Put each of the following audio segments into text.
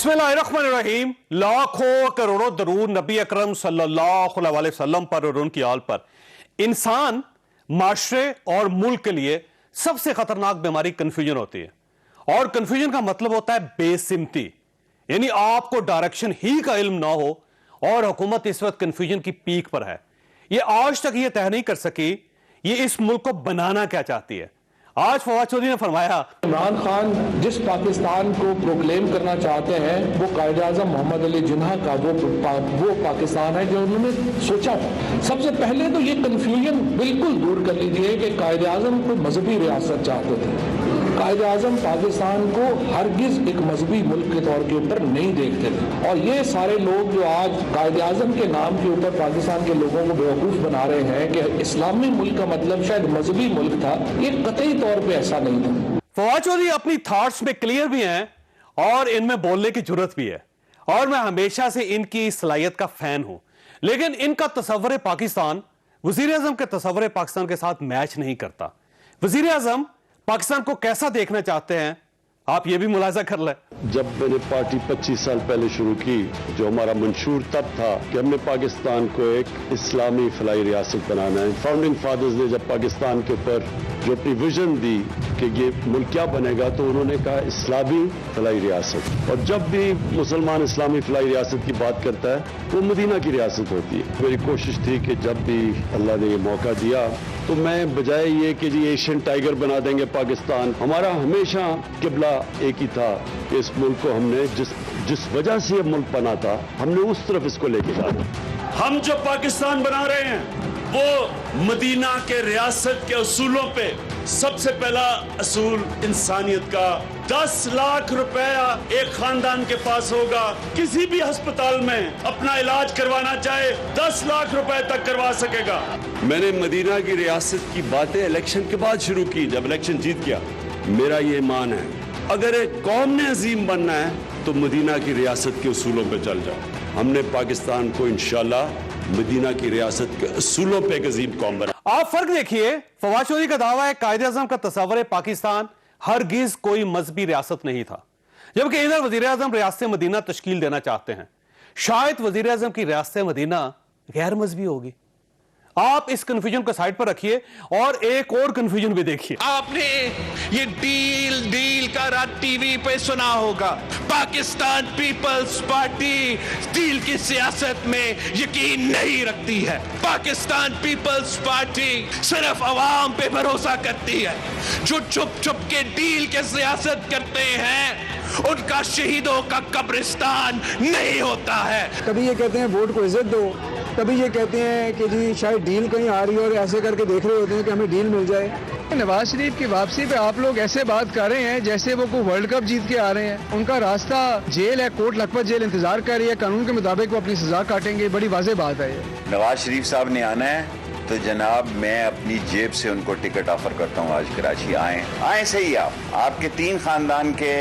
बिस्मिल्लाहिर्रहमानिर्रहीम। लाखों करोड़ों दरूद नबी अकरम सल्लल्लाहु अलैहि वसल्लम पर और उनकी आल पर। इंसान, माशरे और मुल्क के लिए सबसे खतरनाक बीमारी कंफ्यूजन होती है। और कंफ्यूजन का मतलब होता है बेसिमती, यानी आपको डायरेक्शन ही का इल्म ना हो। और हुकूमत इस वक्त कंफ्यूजन की पीक पर है। ये आज तक ये तय नहीं कर सकी ये इस मुल्क को बनाना क्या चाहती है। आज फवाद चौधरी ने फरमाया, इमरान खान जिस पाकिस्तान को प्रोक्लेम करना चाहते हैं वो कायदे आज़म मोहम्मद अली जिन्ना का वो पाकिस्तान है जो उन्होंने सोचा था। सबसे पहले तो ये कंफ्यूजन बिल्कुल दूर कर लीजिए कि कायदे आज़म को मजहबी रियासत चाहते थे। कायदे आज़म पाकिस्तान को हरगिज एक मजहबी मुल्क के तौर के ऊपर नहीं देखते थे। और ये सारे लोग जो आज कायदे आज़म के नाम के ऊपर पाकिस्तान के लोगों को बेवकूफ़ बना रहे हैं कि इस्लामी मुल्क का मतलब शायद मजहबी मुल्क था, ये कतई तौर पे ऐसा नहीं था। फवाद चौधरी अपनी थॉट्स में क्लियर भी हैं और इनमें बोलने की जरूरत भी है। और मैं हमेशा से इनकी सलाहियत का फैन हूं, लेकिन इनका तसव्वुर पाकिस्तान वजीर आजम के तसव्वुर पाकिस्तान के साथ मैच नहीं करता। वजीर आजम पाकिस्तान को कैसा देखना चाहते हैं, आप ये भी मुलाजा कर लें। जब मैंने पार्टी 25 साल पहले शुरू की, जो हमारा मंशूर तब था कि हमने पाकिस्तान को एक इस्लामी फलाई रियासत बनाना है। फाउंडिंग फादर्स ने जब पाकिस्तान के ऊपर जो अपनी विजन दी कि ये मुल्क क्या बनेगा, तो उन्होंने कहा इस्लामी फलाई रियासत। और जब भी मुसलमान इस्लामी फलाई रियासत की बात करता है वो मदीना की रियासत होती है। मेरी कोशिश थी कि जब भी अल्लाह ने ये मौका दिया तो मैं बजाय ये कि जी एशियन टाइगर बना देंगे पाकिस्तान, हमारा हमेशा किबला एक ही था कि इस मुल्क को हमने जिस वजह से ये मुल्क बना था हमने उस तरफ इसको लेके जाना। हम जो पाकिस्तान बना रहे हैं वो मदीना के रियासत के असूलों पे सबसे पहला असूल इंसानियत का। 10 लाख रुपया एक खानदान के पास होगा, किसी भी अस्पताल में अपना इलाज करवाना चाहे 10 लाख रुपए तक करवा सकेगा। मैंने मदीना की रियासत की बातें इलेक्शन के बाद शुरू की, जब इलेक्शन जीत गया। मेरा ये ईमान है अगर एक कौम ने अजीम बनना है तो मदीना की रियासत के असूलों पे चल जाओ। हमने पाकिस्तान को इंशाल्लाह मदीना की रियासत के असूलों पे एक अजीम कौम बना। आप फर्क देखिए, फवाद चौधरी का दावा है कायदे आजम का तसव्वुर पाकिस्तान हरगिज कोई मजहबी रियासत नहीं था, जबकि इधर वजीर आजम रियासत मदीना तश्कील देना चाहते हैं। शायद वजीर आजम की रियासत मदीना गैर मजहबी होगी। आप इस कंफ्यूजन को साइड पर रखिए और एक और कंफ्यूजन भी देखिए। आपने ये डील का रात टीवी पे सुना होगा। पाकिस्तान पीपल्स पार्टी डील की सियासत में यकीन नहीं रखती है। पाकिस्तान पीपल्स पार्टी सिर्फ अवाम पे भरोसा करती है। जो चुप चुप के डील के सियासत करते हैं उनका शहीदों का कब्रिस्तान नहीं होता है। कभी ये कहते हैं वोट को इज्जत दो, कभी ये कहते हैं कि जी शायद डील कहीं आ रही है और ऐसे करके देख रहे होते हैं कि हमें डील मिल जाए। नवाज शरीफ की वापसी पे आप लोग ऐसे बात कर रहे हैं जैसे वो कोई वर्ल्ड कप जीत के आ रहे हैं। उनका रास्ता जेल है, कोर्ट लखपत जेल इंतजार कर रही है, कानून के मुताबिक वो अपनी सजा काटेंगे। बड़ी वाज़ेह बात है ये। नवाज शरीफ साहब ने आना है तो जनाब मैं अपनी जेब से उनको टिकट ऑफर करता हूँ। आज कराची आए सही। आपके 3 खानदान के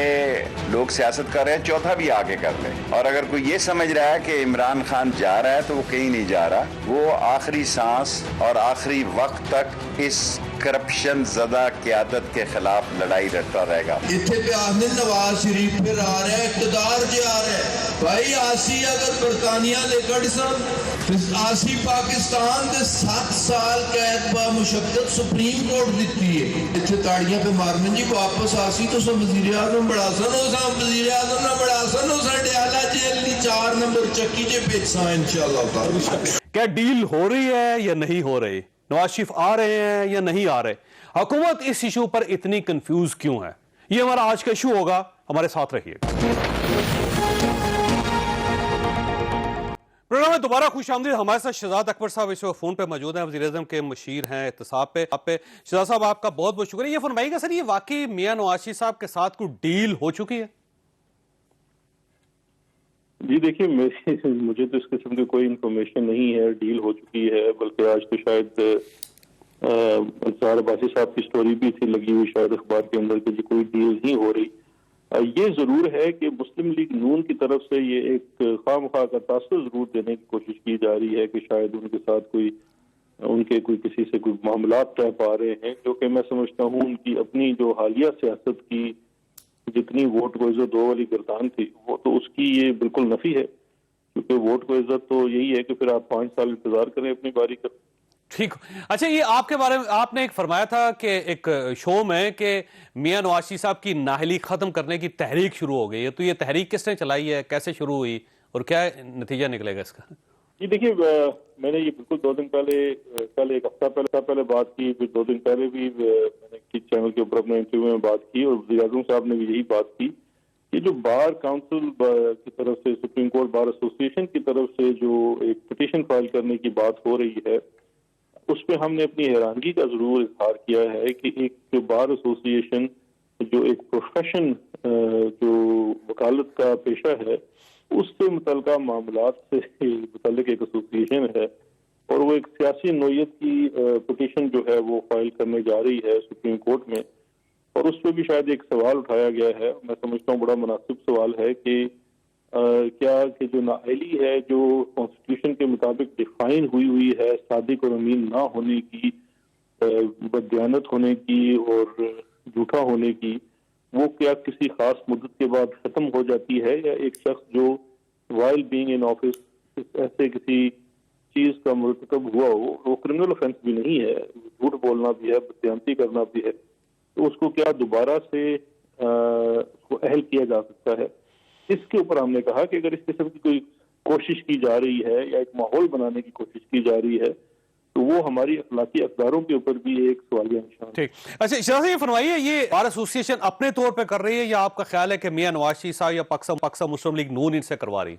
लोग सियासत कर रहे हैं, चौथा भी आगे कर ले। और अगर कोई ये समझ रहा है कि इमरान खान जा रहा है तो वो कहीं नहीं जा रहा। वो आखिरी सांस और आखिरी वक्त तक इस करप्शन ज़दा क़यादत के खिलाफ लड़ाई लड़ता रहेगा। इतने पे आपने नवाज शरीफ फिर आ रहा है, इक़्तिदार जे आ रहा है भाई। आसी अगर बरतानिया ले कड़ सन आसी पाकिस्तान के 7 साल कैद बा मुशक्कत सुप्रीम कोर्ट दिती है। इतने ताड़ियां पे मारने जी वापस आसी तो सब वजीर आजम बड़ा सन हो, सब वजीर आजम ना बड़ा सन हो, साडे आला जेल दी 4 नंबर चक्की जे बेचा इंशाल्लाह। क्या डील हो रही है या नहीं हो रही? नवाज शरीफ आ रहे हैं या नहीं आ रहे? हुकूमत इस इशू पर इतनी कंफ्यूज क्यों है? ये हमारा आज का इशू होगा, हमारे साथ रहिए। प्रोग्राम में दोबारा खुश आमदीद। हमारे साथ शहजाद अकबर साहब इस वक्त फोन पे मौजूद हैं, वज़ीर आज़म के मशीर हैं एहतसाब पे। शहजाद साहब आपका बहुत बहुत शुक्रिया। ये फरमाइएगा सर, ये वाकई मियां नवाज शरीफ साहब के साथ कोई डील हो चुकी है? जी देखिए, मुझे तो इस किस्म की कोई इन्फॉर्मेशन नहीं है डील हो चुकी है। बल्कि आज तो शायद अंसार अब्बासी साहब की स्टोरी भी थी लगी हुई शायद अखबार के अंदर कि कोई डील नहीं हो रही। ये जरूर है कि मुस्लिम लीग नून की तरफ से ये एक खामखा का तासुर जरूर देने की कोशिश की जा रही है कि शायद उनके साथ उनके किसी से कोई मामलात तय पा रहे हैं, जो कि मैं समझता हूँ उनकी अपनी जो हालिया सियासत की जितनी वोट को जो 2 वाली गर्दान थी वो तो उसकी ये बिल्कुल नफी है, क्योंकि वोट को इज्जत तो यही है कि फिर आप 5 साल इंतजार करें अपनी बारी का। ठीक। अच्छा, ये आपके बारे में आपने एक फरमाया था कि एक शो में कि मियां नवाज शरीफ साहब की नाअहली खत्म करने की तहरीक शुरू हो गई है, तो ये तहरीक किसने चलाई है, कैसे शुरू हुई और क्या नतीजा निकलेगा इसका? जी देखिए, मैंने ये बिल्कुल 2 दिन पहले, कल एक हफ्ता पहले बात की, फिर 2 दिन पहले भी मैंने किस चैनल के ऊपर अपने इंटरव्यू में बात की, और वज़ीर आज़म साहब ने भी यही बात की कि जो बार काउंसिल की तरफ से, सुप्रीम कोर्ट बार एसोसिएशन की तरफ से जो एक पिटीशन फाइल करने की बात हो रही है, उस पर हमने अपनी हैरानगी का जरूर इजहार किया है कि एक जो बार एसोसिएशन जो एक प्रोफेशन, जो वकालत का पेशा है, उससे मुतल्लिका मामलात से मुतल्लिक एक एसोसिएशन है, और वो एक सियासी नोयत की पिटीशन जो है वो फाइल करने जा रही है सुप्रीम कोर्ट में, और उस पर भी शायद एक सवाल उठाया गया है। मैं समझता हूँ बड़ा मुनासिब सवाल है कि क्या कि जो नाअहली है, जो कॉन्स्टिट्यूशन के मुताबिक डिफाइन हुई है, सादिक और अमीन ना होने की, बददियानत होने की और झूठा होने की, वो क्या किसी खास मुद्दत के बाद खत्म हो जाती है, या एक शख्स जो वाइल बीइंग इन ऑफिस ऐसे किसी चीज का मुर्तकब हुआ हो, वो क्रिमिनल ऑफेंस भी नहीं है, झूठ बोलना भी है, बददियानती करना भी है, तो उसको क्या दोबारा से उसको अहल किया जा सकता है? इसके ऊपर हमने कहा कि अगर इस किस्म की कोई कोशिश की जा रही है या एक माहौल बनाने की कोशिश की जा रही है, तो वो हमारी अखलाकी अक़दारों के ऊपर भी एक सवालिया निशान। ठीक। अच्छा, शहजाद ये फरमाइए, ये बार एसोसिएशन अपने तौर पे कर रही है या आपका ख्याल है कि मियां नवाज शरीफ साहब या पाकिस्तान मुस्लिम लीग नून इनसे करवा रही?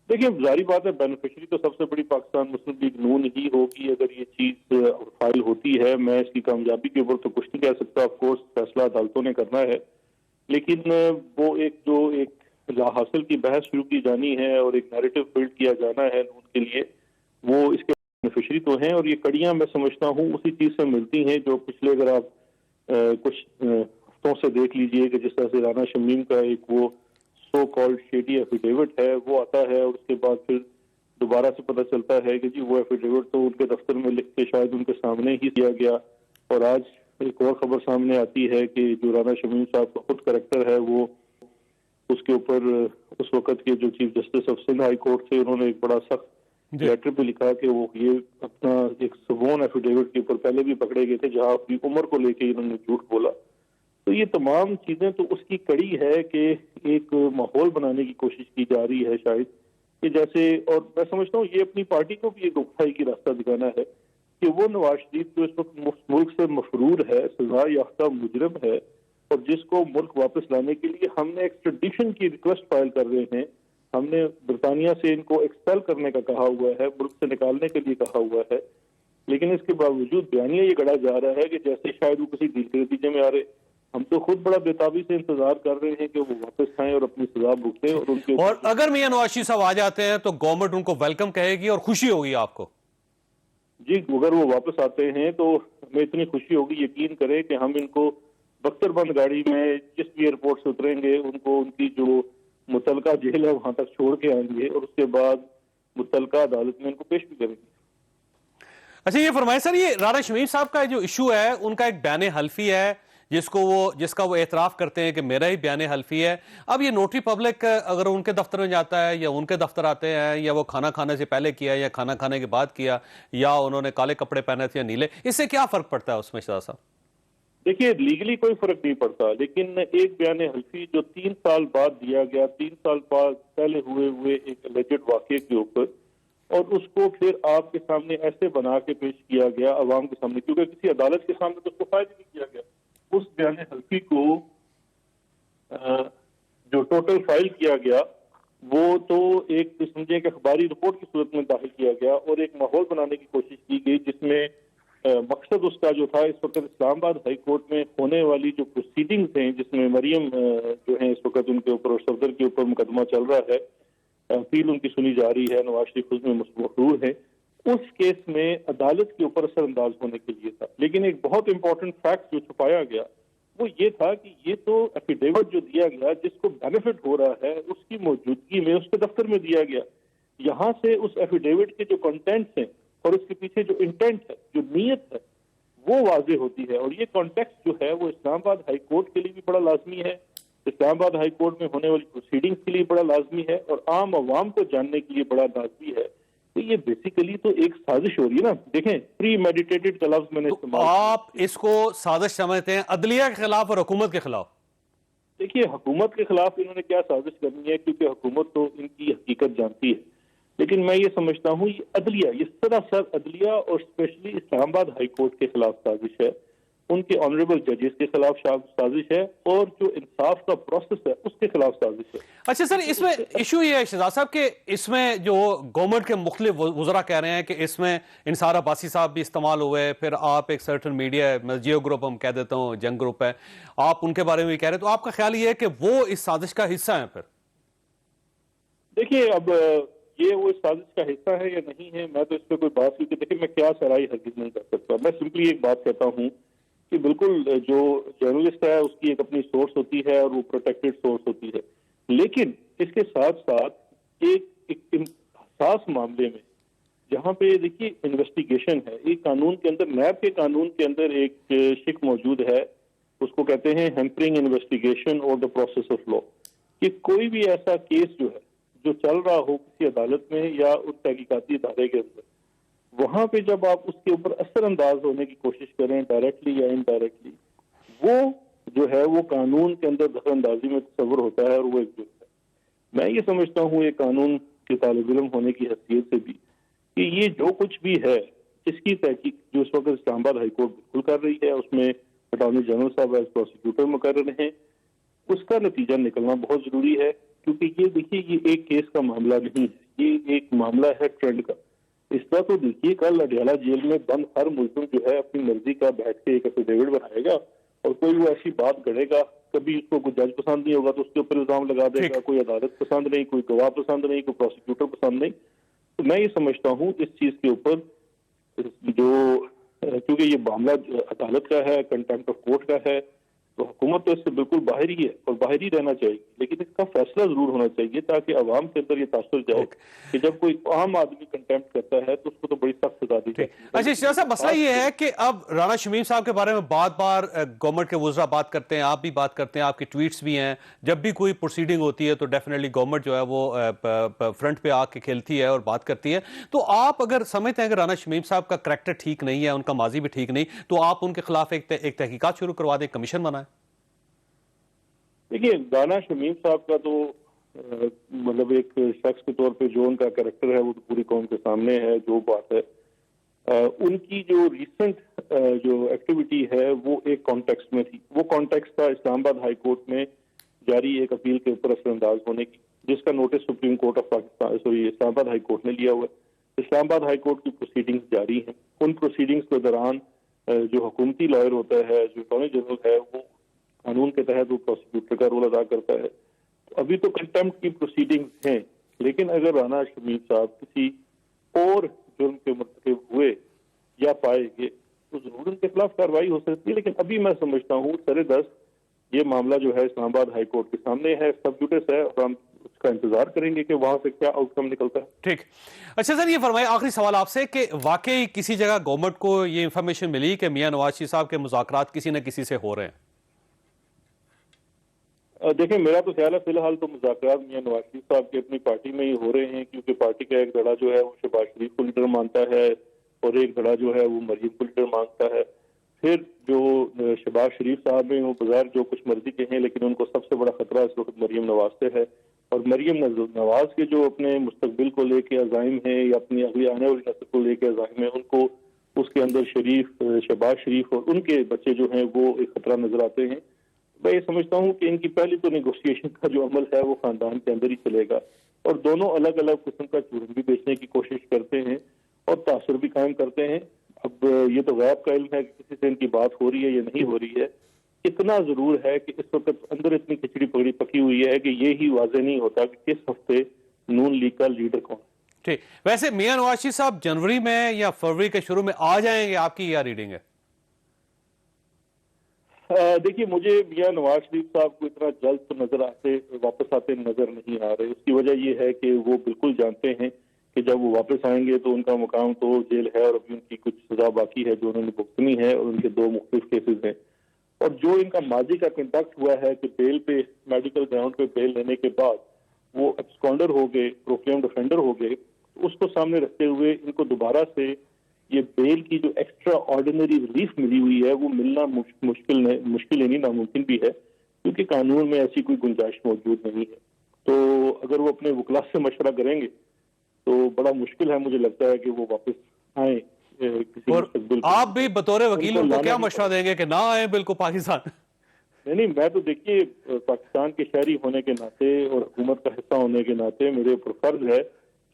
देखिए, जारी बात है, बेनिफिशरी तो सबसे बड़ी पाकिस्तान मुस्लिम लीग नून ही होगी अगर ये चीज फाइल होती है। मैं इसकी कामयाबी के ऊपर तो कुछ नहीं कह सकता, ऑफकोर्स फैसला अदालतों ने करना है, लेकिन वो एक ला हासिल की बहस शुरू की जानी है और एक नैरेटिव बिल्ड किया जाना है नून के लिए, वो इसके बेनिफिशरी तो हैं, और ये कड़ियां मैं समझता हूँ उसी चीज से मिलती हैं जो पिछले, अगर आप कुछ हफ्तों से देख लीजिए कि जिस तरह से राना शमीम का एक वो सो कॉल्ड शेडी एफिडेविट है वो आता है, और उसके बाद फिर दोबारा से पता चलता है कि जी वो एफिडेविट तो उनके दफ्तर में लिख के शायद उनके सामने ही दिया गया, और आज एक और खबर सामने आती है कि जो राना शमीम साहब का खुद करैक्टर है, वो उसके ऊपर उस वक्त के जो chief justice of Sindh high court थे, उन्होंने एक बड़ा सख्त लेटर भी लिखा कि वो ये अपना एक सबोन एफिडेविट के ऊपर पहले भी पकड़े गए थे जहां अपनी उम्र को लेके इन्होंने झूठ बोला। तो ये तमाम चीजें तो उसकी कड़ी है कि एक माहौल बनाने की कोशिश की जा रही है शायद, कि जैसे, और मैं समझता हूँ ये अपनी पार्टी को भी एक रुखसाई की रास्ता दिखाना है कि वो नवाज शरीफ जो इस वक्त मुल्क से मफरूर है, सजा याफ्ता मुजरिम है, और जिसको मुल्क वापस लाने के लिए हमने एक्सट्रेडिशन की रिक्वेस्ट फाइल कर रहे हैं, हमने बरतानिया से इनको एक्सपेल करने का कहा हुआ है, मुल्क से निकालने के लिए कहा हुआ है, लेकिन इसके बावजूद बयानिया ये गढ़ा जा रहा है कि जैसे शायद वो किसी डील के नतीजे में आ रहे। हम तो खुद बड़ा बेताबी से इंतजार कर रहे हैं कि वो वापस आए और अपनी सजा भुगतें, और उनके, और अगर मियां नवाज शरीफ साहब आ जाते हैं तो गवर्नमेंट उनको वेलकम कहेगी और खुशी होगी आपको? जी, अगर वो वापस आते हैं तो हमें इतनी खुशी होगी, यकीन करें कि हम इनको बख्तरबंद गाड़ी में जिस भी एयरपोर्ट से उतरेंगे उनको उनकी जो मुतलका जेल है वहां तक छोड़ के आएंगे, और उसके बाद मुतलका अदालत में इनको पेश भी करेंगे। अच्छा, ये फरमाइए सर, ये राना शमीम साहब का जो इशू है, उनका एक बयान हल्फी है जिसका वो एतराफ करते हैं कि मेरा ही बयान हल्फी है। अब ये नोटरी पब्लिक अगर उनके दफ्तर में जाता है या उनके दफ्तर आते हैं, या वो खाना खाने से पहले किया या खाना खाने के बाद किया, या उन्होंने काले कपड़े पहने थे या नीले, इससे क्या फर्क पड़ता है उसमें शहजाद साहब? देखिए, लीगली कोई फर्क नहीं पड़ता, लेकिन एक बयान हल्फी जो 3 साल बाद दिया गया, 3 साल बाद पहले हुए एक एलिजेड वाकये के ऊपर, और उसको फिर आपके सामने ऐसे बना के पेश किया गया अवाम के सामने, क्योंकि किसी अदालत के सामने तो उसको फायदा नहीं किया गया। उस बयान हल्फी को जो टोटल फाइल किया गया वो तो एक समझे कि अखबारी रिपोर्ट की सूरत में दाखिल किया गया, और एक माहौल बनाने की कोशिश की गई जिसमें मकसद उसका जो था, इस वक्त इस्लामाबाद हाई कोर्ट में होने वाली जो प्रोसीडिंग्स हैं, जिसमें मरियम जो है इस वक्त उनके ऊपर और सफदर के ऊपर मुकदमा चल रहा है, अपील उनकी सुनी जा रही है, नवाज शरीफ उसमें मशहूर है, उस केस में अदालत के ऊपर असरअंदाज होने के लिए था। लेकिन एक बहुत इंपॉर्टेंट फैक्ट जो छुपाया गया वो ये था कि ये तो एफिडेविट जो दिया गया जिसको बेनिफिट हो रहा है उसकी मौजूदगी में उसके दफ्तर में दिया गया। यहाँ से उस एफिडेविट के जो कंटेंट्स हैं और उसके पीछे जो इंटेंट है, जो नीयत है, वो वाजे होती है। और ये कॉन्टेक्स्ट जो है वो इस्लामाबाद हाई कोर्ट के लिए भी बड़ा लाजमी है, इस्लामाबाद हाई कोर्ट में होने वाली प्रोसीडिंग्स के लिए बड़ा लाजमी है और आम आवाम को जानने के लिए बड़ा लाजमी है। तो ये बेसिकली तो एक साजिश हो रही है ना। देखें, प्री मेडिटेटेड का लफ्ज मैंने तो इस्तेमाल आप इसको साजिश समझते हैं अदलिया के खिलाफ और हुकूमत के खिलाफ? देखिए, हुकूमत के खिलाफ इन्होंने क्या साजिश करनी है, क्योंकि हुकूमत तो इनकी हकीकत जानती है। लेकिन मैं ये समझता हूँ ये अदलिया, ये सरासर अदलिया और स्पेशली इस्लामाबाद हाई कोर्ट के खिलाफ साजिश है, उनके ऑनरेबल जजेस के खिलाफ साजिश है और जो इंसाफ का प्रोसेस है उसके खिलाफ साजिश है। अच्छा सर, इसमें इशू ये है शहजाद साहब कि इसमें जो गवर्नमेंट के मुख्तलिफ वज़रा कह रहे हैं कि इसमें इंसार अब्बासी साहब भी इस्तेमाल हुए, फिर आप एक सर्टन मीडिया है, जियो ग्रुप हम कह देता हूँ, जंग ग्रुप है, आप उनके बारे में भी कह रहे हैं, तो आपका ख्याल ये है कि वो इस साजिश का हिस्सा है? फिर देखिए, अब ये वो इस साजिश का हिस्सा है या नहीं है, मैं तो इस पर कोई बात, क्योंकि देखिए मैं क्या सराई हरगिज नहीं कर सकता। मैं सिंपली एक बात कहता हूँ कि बिल्कुल जो जर्नलिस्ट है उसकी एक अपनी सोर्स होती है और वो प्रोटेक्टेड सोर्स होती है, लेकिन इसके साथ साथ एक खास मामले में जहाँ पे देखिए इन्वेस्टिगेशन है, एक कानून के अंदर, नैब के कानून के अंदर एक शिक मौजूद है, उसको कहते हैं हैम्परिंग इन्वेस्टिगेशन और द प्रोसेस ऑफ लॉ, कि कोई भी ऐसा केस जो है जो चल रहा हो किसी अदालत में या उस तहकीकाती इदारे के अंदर, वहां पे जब आप उसके ऊपर असरअंदाज होने की कोशिश करें डायरेक्टली या इनडायरेक्टली, वो जो है वो कानून के अंदर दखलअंदाजी में तस्वर होता है और वो एक जुर्म है। मैं ये समझता हूँ ये कानून के तालिब इल्म होने की हैसियत से भी कि ये जो कुछ भी है इसकी तहकीक जो इस वक्त इस्लामाबाद हाई कोर्ट बिल्कुल कर रही है, उसमें अटॉर्नी जनरल साहब एज प्रोसिक्यूटर मुकर्रर हैं, उसका नतीजा निकलना बहुत जरूरी है। क्योंकि ये देखिए ये एक केस का मामला नहीं है, ये एक मामला है ट्रेंड का। इस तरह तो देखिए कल अडयाला जेल में बंद हर मुल्जिम जो है अपनी मर्जी का बैठ के एक एफिडेविट बनाएगा और कोई वो ऐसी बात गढ़ेगा, कभी उसको कोई जज पसंद नहीं होगा तो उसके ऊपर इल्जाम लगा देगा, कोई अदालत पसंद नहीं, कोई गवाह पसंद नहीं, कोई प्रोसिक्यूटर पसंद नहीं। तो मैं ये समझता हूँ इस चीज के ऊपर जो, क्योंकि ये मामला अदालत का है, कंटेम्प्ट ऑफ कोर्ट का है, तो हुकूमत तो इससे बिल्कुल बाहर ही है और बाहर ही रहना चाहिए, लेकिन इसका फैसला जरूर होना चाहिए ताकि अवाम के अंदर ये तासुर जाए कि जब कोई आम आदमी कंटेम्प्ट करता है तो उसको तो बड़ी सख्त सजा दी जाती है। अच्छा शहजाद साहब, मसला ये है कि अब राना शमीम साहब के बारे में बार बार गवर्नमेंट के वज़रा बात करते हैं, आप भी बात करते हैं, आपके ट्वीट्स भी हैं, जब भी कोई प्रोसीडिंग होती है तो डेफिनेटली गवर्नमेंट जो है वो फ्रंट पे आके खेलती है और बात करती है। तो आप अगर समझते हैं कि राना शमीम साहब का करैक्टर ठीक नहीं है, उनका माजी भी ठीक नहीं, तो आप उनके खिलाफ एक तहकीकात शुरू करवा दें, कमीशन बनाएं? देखिए, राना शमीम साहब का तो मतलब एक शख्स के तौर पे जो उनका कैरेक्टर है वो तो पूरी कौम के सामने है। जो बात है उनकी जो रिसेंट जो एक्टिविटी है वो एक कॉन्टेक्स्ट में थी, वो कॉन्टेक्स्ट था इस्लामाबाद हाई कोर्ट में जारी एक अपील के ऊपर असरअंदाज होने की, जिसका notice supreme court of Pakistan Islamabad high court ने लिया हुआ है। इस्लामाबाद हाई कोर्ट की प्रोसीडिंग्स जारी हैं। उन प्रोसीडिंग्स के दौरान जो हुकूमती लॉयर होता है, जो अटॉर्नी जनरल है, वो कानून के तहत वो प्रोसिक्यूटर का रोल अदा करता है। तो अभी तो कंटेम्प्ट की प्रोसीडिंग्स हैं, लेकिन अगर राना शमीम साहब किसी और जुर्म के मुर्तकिब हुए या पाए गए तो जरूर उनके खिलाफ कार्रवाई हो सकती है। लेकिन अभी मैं समझता हूँ सरेदस्त ये मामला जो है इस्लामाबाद हाई कोर्ट के सामने है, सब जुडिस है और हम उसका इंतजार करेंगे कि वहां से क्या आउटकम निकलता है। ठीक। अच्छा सर, ये फरमाइए आखिरी सवाल आपसे कि वाकई किसी जगह गवर्नमेंट को ये इंफॉर्मेशन मिली कि मियां नवाज शरीफ साहब के मुज़ाकरात किसी न किसी से हो रहे हैं? देखिए, मेरा तो ख्याल है फिलहाल तो मुज़ाकरात मियां नवाज शरीफ साहब की अपनी पार्टी में ही हो रहे हैं, क्योंकि पार्टी का एक धड़ा जो है वो शहबाज शरीफ को लीडर मानता है और एक धड़ा जो है वो मरियम को लीडर मानता है। फिर जो शहबाज शरीफ साहब हैं वो बगैर जो कुछ मर्जी के हैं, लेकिन उनको सबसे बड़ा खतरा इस वक्त मरियम नवाज से है। और मरियम नवाज के जो अपने मुस्तकबिल को लेके अज़ाइम है या अपनी अगली आने वाली नस्ल को लेके अज़ाइम है, उनको उसके अंदर शहबाज शरीफ और उनके बच्चे जो हैं वो एक खतरा नजर आते हैं। मैं ये समझता हूँ कि इनकी पहली तो नेगोशिएशन का जो अमल है वो खानदान के अंदर ही चलेगा और दोनों अलग अलग किस्म का चूरन भी बेचने की कोशिश करते हैं और तासुर भी कायम करते हैं। अब ये तो गैब का इल्म है कि किसी से इनकी बात हो रही है या नहीं हो रही है। इतना जरूर है कि इस वक्त अंदर इतनी खिचड़ी पकड़ी पकी हुई है कि ये ही वाजे नहीं होता कि किस हफ्ते नून लीग का लीडर कौन। ठीक। वैसे मियां नवाज शरीफ साहब जनवरी में या फरवरी के शुरू में आ जाएंगे, आपकी क्या रीडिंग है? देखिए, मुझे मियां नवाज शरीफ साहब को इतना जल्द तो वापस आते नजर नहीं आ रहे। उसकी वजह यह है कि वो बिल्कुल जानते हैं कि जब वो वापस आएंगे तो उनका मुकाम तो जेल है और अभी उनकी कुछ सजा बाकी है जो उन्होंने भुगतनी है और उनके 2 मुख्तलिफ केसेस हैं। और जो इनका माजी का कंडक्ट हुआ है कि बेल पे, मेडिकल ग्राउंड पे बेल लेने के बाद वो एब्सकॉन्डर हो गए, प्रोक्लेम्ड ऑफेंडर हो गए, उसको सामने रखते हुए इनको दोबारा से ये बेल की जो एक्स्ट्रा ऑर्डिनरी रिलीफ मिली हुई है वो मिलना मुश्किल ही नहीं, नामुमकिन भी है, क्योंकि कानून में ऐसी कोई गुंजाइश मौजूद नहीं है। तो अगर वो अपने वकला से मशवरा करेंगे तो बड़ा मुश्किल है, मुझे लगता है कि वो वापस आए किसी और मुस्तकबिल में। आप भी बतौर वकील उनको क्या लाना मशवरा देंगे कि ना आए बिल्कुल पाकिस्तान? नहीं, मैं तो देखिए पाकिस्तान के शहरी होने के नाते और हुकूमत का हिस्सा होने के नाते मेरे ऊपर फर्ज है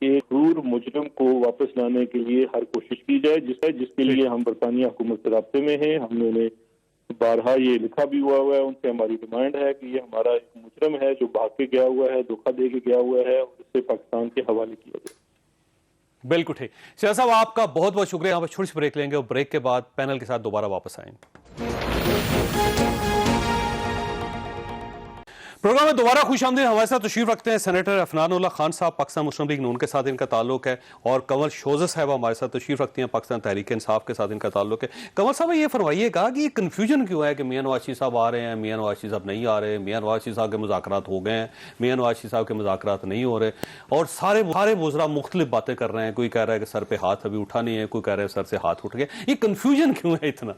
कि क्रूर मुजरिम को वापस लाने के लिए हर कोशिश की जाए, जिसके लिए हम बरतानिया हुकूमत से राब्ते में हैं। हमने उन्हें बारहा ये लिखा भी हुआ है, उनसे हमारी डिमांड है कि ये हमारा एक मुजरिम है जो भाग के गया हुआ है, धोखा दे के गया हुआ है, और इसे पाकिस्तान के हवाले किया जाए। बिल्कुल ठीक। सियाह साहब आपका बहुत बहुत शुक्रिया। यहाँ पर छोटी सी ब्रेक लेंगे और ब्रेक के बाद पैनल के साथ दोबारा वापस आएंगे। प्रोग्राम में दोबारा खुशामदीद। हमारे साथ तशरीफ रखते हैं सेनेटर अफनानुल्लाह खान साहब, पाकिस्तान मुस्लिम लीग नून के साथ इनका ताल्लुक है, और कंवल शोज़ा साहब हमारे साथ तशरीफ रखती हैं, पाकिस्तान तहरीक इंसाफ के साथ इनका ताल्लुक है। कंवल साहब ये फरमाइएगा कि ये कन्फ्यूजन क्यों है कि मियां नवाज शरीफ साहब आ रहे हैं, मियां नवाज शरीफ साहब नहीं आ रहे, मियां नवाज शरीफ साहब के मुज़ाकरात हो गए हैं, मियां नवाज शरीफ साहब के मुज़ाकरात नहीं हो रहे, और सारे वज़रा मुख्तलिफ बातें कर रहे हैं। कोई कह रहा है कि सर पे हाथ अभी उठा नहीं है, कोई कह रहा है सर से हाथ उठ गया। ये कन्फ्यूजन क्यों है इतना?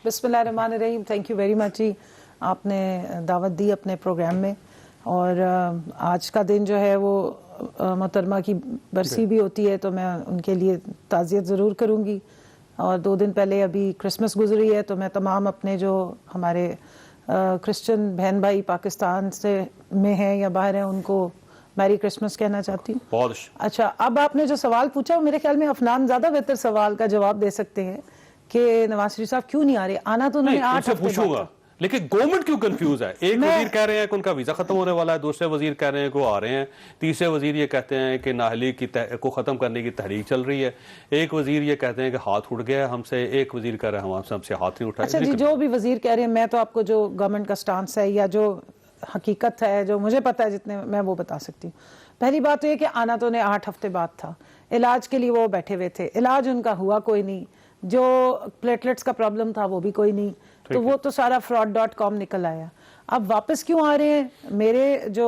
बिस्मिल्लाहिर्रहमानिर्रहीम। थैंक यू वेरी मच जी, आपने दावत दी अपने प्रोग्राम में, और आज का दिन जो है वो मोहतरमा की बरसी भी होती है, तो मैं उनके लिए ताज़ियत ज़रूर करूँगी। और 2 दिन पहले अभी क्रिसमस गुजरी है, तो मैं तमाम अपने जो हमारे क्रिश्चियन बहन भाई पाकिस्तान से में हैं या बाहर हैं उनको मैरी क्रिसमस कहना चाहती हूँ। बहुत अच्छा, अब आपने जो सवाल पूछा, मेरे ख्याल में अफनान ज़्यादा बेहतर सवाल का जवाब दे सकते हैं कि नवाज शरीफ साहब क्यों नहीं आ रहे। आना तो उन्होंने 8 हफ्ते पूछूंगा, लेकिन गवर्नमेंट क्यों कंफ्यूज है? एक वजीर कह रहे हैं कि उनका वीजा खत्म होने वाला है, दूसरे वजीर कह रहे हैं कि वो आ रहे हैं, तीसरे वजीर ये कहते हैं कि नाहली को खत्म करने की तहरीक चल रही है, एक वजीर ये कहते हैं कि हाथ उठ गया हमसे, एक वजीर कह रहे हैं हमसे हाथ नहीं उठाए। अच्छा जी, जो भी वजीर कह रहे हैं, मैं तो आपको जो गवर्नमेंट का स्टांस है या जो हकीकत है, जो मुझे पता है, जितने मैं वो बता सकती हूँ। पहली बात तो ये कि आना तो उन्हें 8 हफ्ते बाद था, इलाज के लिए वो बैठे हुए थे, इलाज उनका हुआ कोई नहीं, जो प्लेटलेट्स का प्रॉब्लम था वो भी कोई नहीं, तो वो तो सारा fraud.com निकल आया। अब वापस क्यों आ रहे हैं? मेरे जो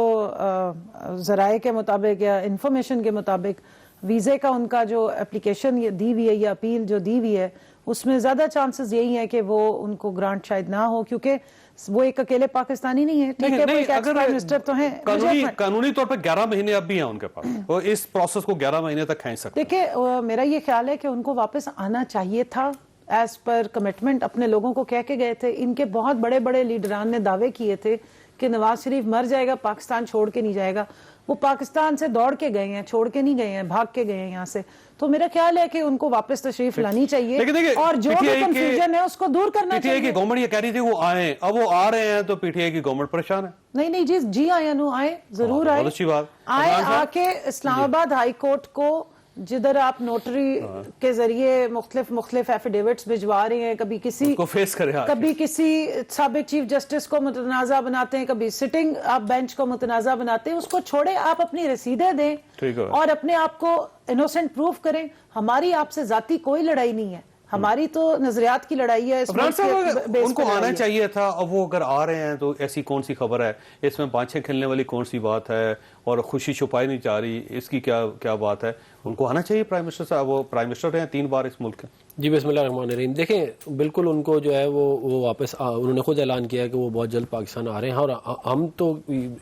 ज़राए के मुताबिक या इंफॉर्मेशन के मुताबिक वीज़े का उनका जो एप्लीकेशन दी हुई है या अपील जो दी हुई है, उसमें ज़्यादा चांसेस यही है कि वो उनको ग्रांट शायद ना हो, क्योंकि वो एक अकेले पाकिस्तानी नहीं है, ठीक है, वो एक एक्स प्राइम मिनिस्टर तो हैं। कानूनी तौर पर 11 महीने अब भी हैं उनके पास, वो इस प्रोसेस को 11 महीने तक खींच सकते हैं। देखिए, मेरा ये ख्याल है कि उनको वापस आना चाहिए था, एज पर कमिटमेंट अपने लोगों को कह के गए थे। इनके बहुत बड़े बड़े लीडरान ने दावे किए थे कि नवाज शरीफ मर जाएगा, पाकिस्तान छोड़ के नहीं जाएगा। वो पाकिस्तान से दौड़ के गए हैं, छोड़ के नहीं गए हैं, भाग के गए हैं यहाँ से। तो मेरा ख्याल है कि उनको वापस तशरीफ लानी चाहिए, और जो भी कंफ्यूजन है उसको दूर करना चाहिए। की गवर्नमेंट ये कह रही थी वो आए, अब वो आ रहे हैं तो पीटीआई की गवर्नमेंट परेशान है। नहीं जी, जी आयानु आए, जरूर आए, अच्छी बात आए, आके इस्लामाबाद हाई कोर्ट को, जिधर आप नोटरी के जरिए मुख्तलिफ एफिडेविट्स भिजवा रहे हैं, कभी किसी को फेस करें, कभी किसी साबिक चीफ जस्टिस को मुतनाज़ा बनाते हैं, कभी सिटिंग आप बेंच को मुतनाज़ा बनाते हैं, उसको छोड़े, आप अपनी रसीदें दें और अपने आप को इनोसेंट प्रूफ करें। हमारी आपसे जाती कोई लड़ाई नहीं है, हमारी तो नजरियात की लड़ाई है। उनको आना चाहिए था, अब वो अगर आ रहे हैं तो ऐसी कौन सी खबर है, इसमें बाँछें खेलने वाली कौन सी बात है, और खुशी छुपाई नहीं जा रही, इसकी क्या बात है? उनको आना चाहिए प्राइम मिनिस्टर साहब, वो प्राइम मिनिस्टर रहे हैं 3 बार इस मुल्क के। जी बिस्मिल्लाहिर्रहमानिर्रहीम। देखें, बिल्कुल उनको जो है वो वापस उन्होंने खुद ऐलान किया है कि वो बहुत जल्द पाकिस्तान आ रहे हैं, और हम तो,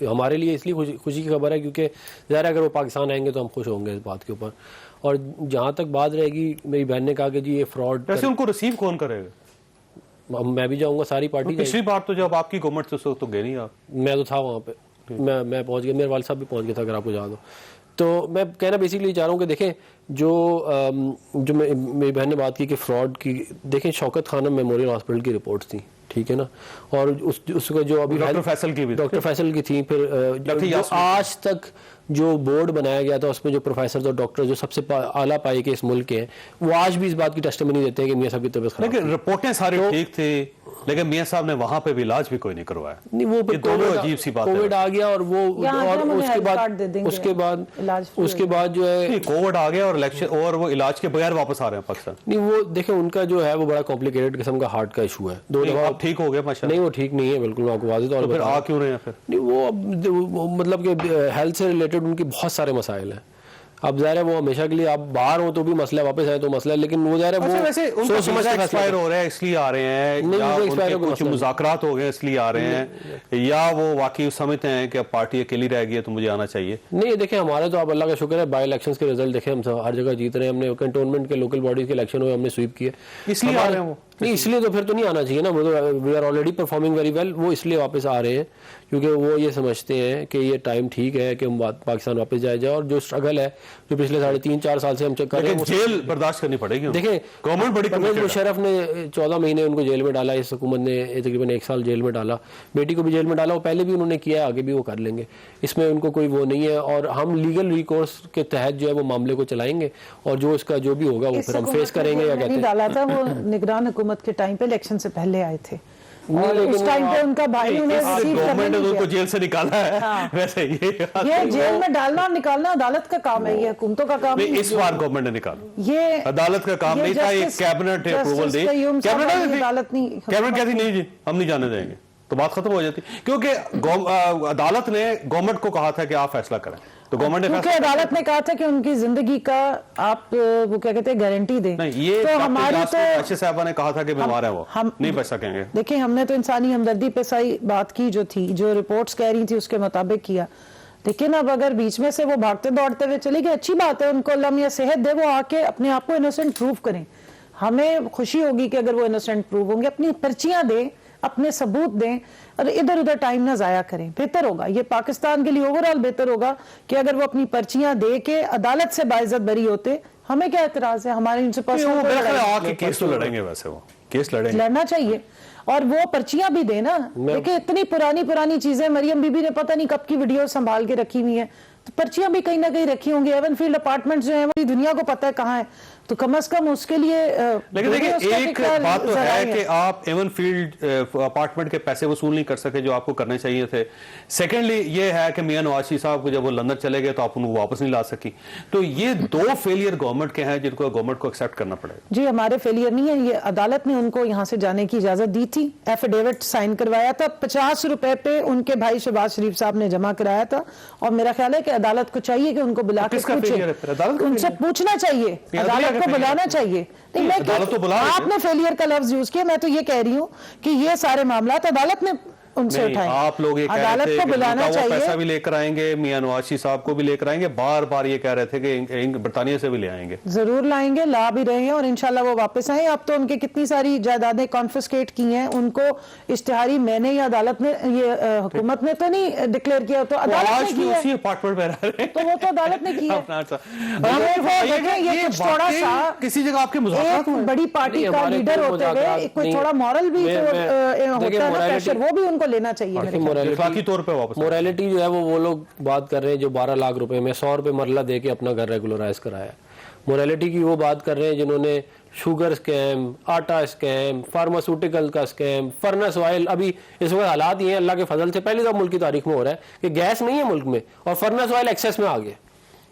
हमारे लिए इसलिए खुशी की खबर है क्योंकि ज़ाहिर अगर वो पाकिस्तान आएंगे तो हम खुश होंगे इस बात के ऊपर। और जहाँ तक बात रहेगी, मेरी बहन ने कहा कि जी ये फ्रॉड, वैसे उनको रिसीव कौन करेगा? मैं भी जाऊँगा, सारी पार्टी। पिछली बार तो जब आपकी गवर्नमेंट से तो गए नहीं आप? मैं तो था वहाँ पे, मैं पहुँच गया, मेरे वाले साहब भी पहुँच गए थे, अगर आपको याद हो। तो मैं कहना बेसिकली चाह रहा हूँ कि देखें, जो मेरी बहन ने बात की कि फ्रॉड की, देखें शौकत खानम मेमोरियल हॉस्पिटल की रिपोर्ट्स थी, ठीक है ना, और उसका जो अभी डॉक्टर फैसल की थी, फिर आज तक जो बोर्ड बनाया गया था उसमें जो प्रोफेसर और डॉक्टर जो सबसे आला पाई के इस मुल्क के हैं, वो आज भी इस बात की टेस्टिमनी देते हैं कि मियां साहब की तबीयत खराब लेकिन रिपोर्टें सारी ठीक थी, लेकिन मियां साहब ने वहां पे भी इलाज भी कोई नहीं करवाया। नहीं, वो ये दोनों अजीब सी बात है। कोविड आ गया और वो और उसके बाद जो है कोविड आ गया और इलेक्शन और वो इलाज के बगैर वापस आ रहे हैं पाकिस्तान। नहीं, वो देखें उनका जो है वो बड़ा कॉम्प्लिकेटेड किस्म का हार्ट का इशू है। 2 दफा ठीक हो गया माशाल्लाह। नहीं, वो ठीक नहीं है बिल्कुल, मैं आपको वाज़ेह तौर पर फिर आ क्यों रहे हैं फिर? नहीं, वो मतलब कि हेल्थ से रिलेटेड उनके बहुत सारे मसाइल हैं। अब ज़ाहिर है वो हमेशा के लिए आप बाहर हो तो भी मसला, वापस आए तो मसला है, लेकिन वो ज़ाहिर है वो वैसे उनका वीजा एक्सपायर हो रहा है इसलिए आ रहे हैं, या उनके कुछ मुज़ाकरात हो गए इसलिए आ रहे हैं, या वो वाकई समझते हैं कि अब पार्टी अकेली रह गई है तो मुझे आना चाहिए? नहीं, देखें हमारे तो आप अल्लाह का शुक्र है बाई इलेक्शंस के रिजल्ट देखें, हम हर जगह जीत रहे हैं। हमने कंटोनमेंट के लोकल बॉडीज के इलेक्शन हुए, हमने स्वीप किए, इसलिए आ रहे हैं वो। नहीं, इसलिए तो फिर तो नहीं आना चाहिए ना, we are already performing very well. वो इसलिए वापस आ रहे हैं क्योंकि वो ये समझते हैं कि ये टाइम ठीक है कि हम पाकिस्तान वापस जाए और जो स्ट्रगल है जो पिछले 3.5-4 साल से हम चेक कर रहे हैं, जेल बर्दाश्त करनी पड़ेगी। देखें गवर्नमेंट बड़ी परवेज मुशर्रफ ने 14 महीने उनको जेल में डाला, इस हुकूमत ने तकरीबन 1 साल जेल में डाला, बेटी को भी जेल में डाला, वो पहले भी उन्होंने किया है, आगे भी वो कर लेंगे, इसमें उनको कोई वो नहीं है। और हम लीगल रिकोर्स के तहत जो है वो मामले को चलाएंगे और जो इसका जो भी होगा वो फिर हम फेस करेंगे। या कहते हैं डाला था वो निगरान हुकूमत के टाइम पे इलेक्शन से पहले आए थे और उस टाइम पे उनका भाई उन्हें गवर्नमेंट ने उनको जेल से निकाला है। हाँ। वैसे ये जेल में डालना और निकालना अदालत का काम है, ये हुकूमतों का काम नहीं। इस बार गवर्नमेंट ने निकाला, ये अदालत का काम नहीं था, ये कैबिनेट अप्रूवल दी। अदालत नहीं, कैबिनेट कहती नहीं जी हम नहीं जाने देंगे, तो बात खत्म हो जाती, क्योंकि अदालत ने गवर्नमेंट को कहा था कि आप फैसला करें, तो गवर्नमेंट ने क्योंकि अदालत ने कहा था कि उनकी जिंदगी का आप वो क्या कहते हैं गारंटी दें। नहीं, ये तो हमारी तो साहबा ने कहा था कि बीमार है वो, हम नहीं बच सकेंगे। देखिए हमने तो इंसानी हमदर्दी पे सही बात की, जो थी जो रिपोर्ट्स कह रही थी उसके मुताबिक किया, लेकिन अब अगर बीच में से वो भागते दौड़ते हुए चली गई, अच्छी बात है, उनको अल्लाह मियां सेहत दे, वो आके अपने आप को इनोसेंट प्रूव करें, हमें खुशी होगी कि अगर वो इनोसेंट प्रूव होंगे, अपनी पर्चियां दें, अपने सबूत दें और इधर उधर टाइम ना जाया करें, बेहतर होगा, ये पाकिस्तान के लिए ओवरऑल बेहतर होगा कि अगर वो अपनी पर्चियां दे के अदालत से बाइज्जत बरी होते। हमें क्या एतराज है, हमारे इनसे पर्सनल केस तो लड़ेंगे, वैसे वो केस लड़ेंगे, लड़ना चाहिए और वो पर्चियां भी देना। देखिए इतनी पुरानी चीजें मरियम बीबी ने पता नहीं कब की वीडियो संभाल के रखी हुई है, तो पर्चियां भी कहीं ना कहीं रखी होंगी। एवनफील्ड अपार्टमेंट्स जो है वो दुनिया को पता है कहाँ है, तो कम से कम उसके लिए लेकिन देखिए एक बात तो है कि आप एवनफील्ड अपार्टमेंट के पैसे वसूल नहीं कर सके जो आपको करने चाहिए थे। सेकेंडली ये है कि मियां नवाज साहब को जब वो लंदन चले गए तो आप उनको वापस नहीं ला सकी, तो ये 2 फेलियर गवर्नमेंट के हैं जिनको गवर्नमेंट को एक्सेप्ट करना पड़ेगा। जी हमारे फेलियर नहीं है, ये अदालत ने उनको यहाँ से जाने की इजाजत दी थी, एफिडेविट साइन करवाया था, 50 रुपए पे उनके भाई शहबाज शरीफ साहब ने जमा कराया था, और मेरा ख्याल है कि अदालत को चाहिए कि उनको बुला के उनसे पूछना चाहिए, अदालत को बुलाना चाहिए। नहीं, मैं आपने फेलियर का लफ्ज यूज किया, मैं तो ये कह रही हूँ कि ये सारे मामला अदालत ने उनसे उठाए। आप लोग ये अदालत को बुलाना चाहिए, पैसा भी लेकर आएंगे, मियां नवाज साहब को भी लेकर आएंगे, बार बार ये कह रहे थे कि बरतानिया से भी ले आएंगे, जरूर लाएंगे, ला भी रहे हैं और इंशाल्लाह वो वापस आए। अब तो उनके कितनी सारी जायदादें कॉन्फिस्केट की हैं, उनको इश्तिहारी मैंने या अदालत ने, ये हुकूमत ने तो नहीं डिक्लेयर किया, तो अदालत ने किया, उसी अपार्टमेंट में रह रहे हैं, तो वो तो अदालत ने किया। ये थोड़ा सा किसी जगह आपके मुज़ाकरात एक बड़ी पार्टी का लीडर होते हुए कोई थोड़ा मॉरल भी होता है ना प्रेशर, वो भी उनको लेना चाहिए। मोरालिटी जो है वो लोग बात कर रहे हैं जो 12 लाख रुपए में 100 रुपए मरला दे के अपना घर रेगुलराइज कराया। मोरालिटी की वो बात कर रहे हैं जिन्होंने शुगर स्कैम, आटा स्कैम, फार्मास्यूटिकल का स्कैम, फर्नेस ऑयल, अभी इस वक्त हालात ये हैं अल्लाह के फजल से पहली दफा मुल्क की तारीख में हो रहा है कि गैस नहीं है मुल्क में और फर्नेस ऑयल एक्सेस में आ गया,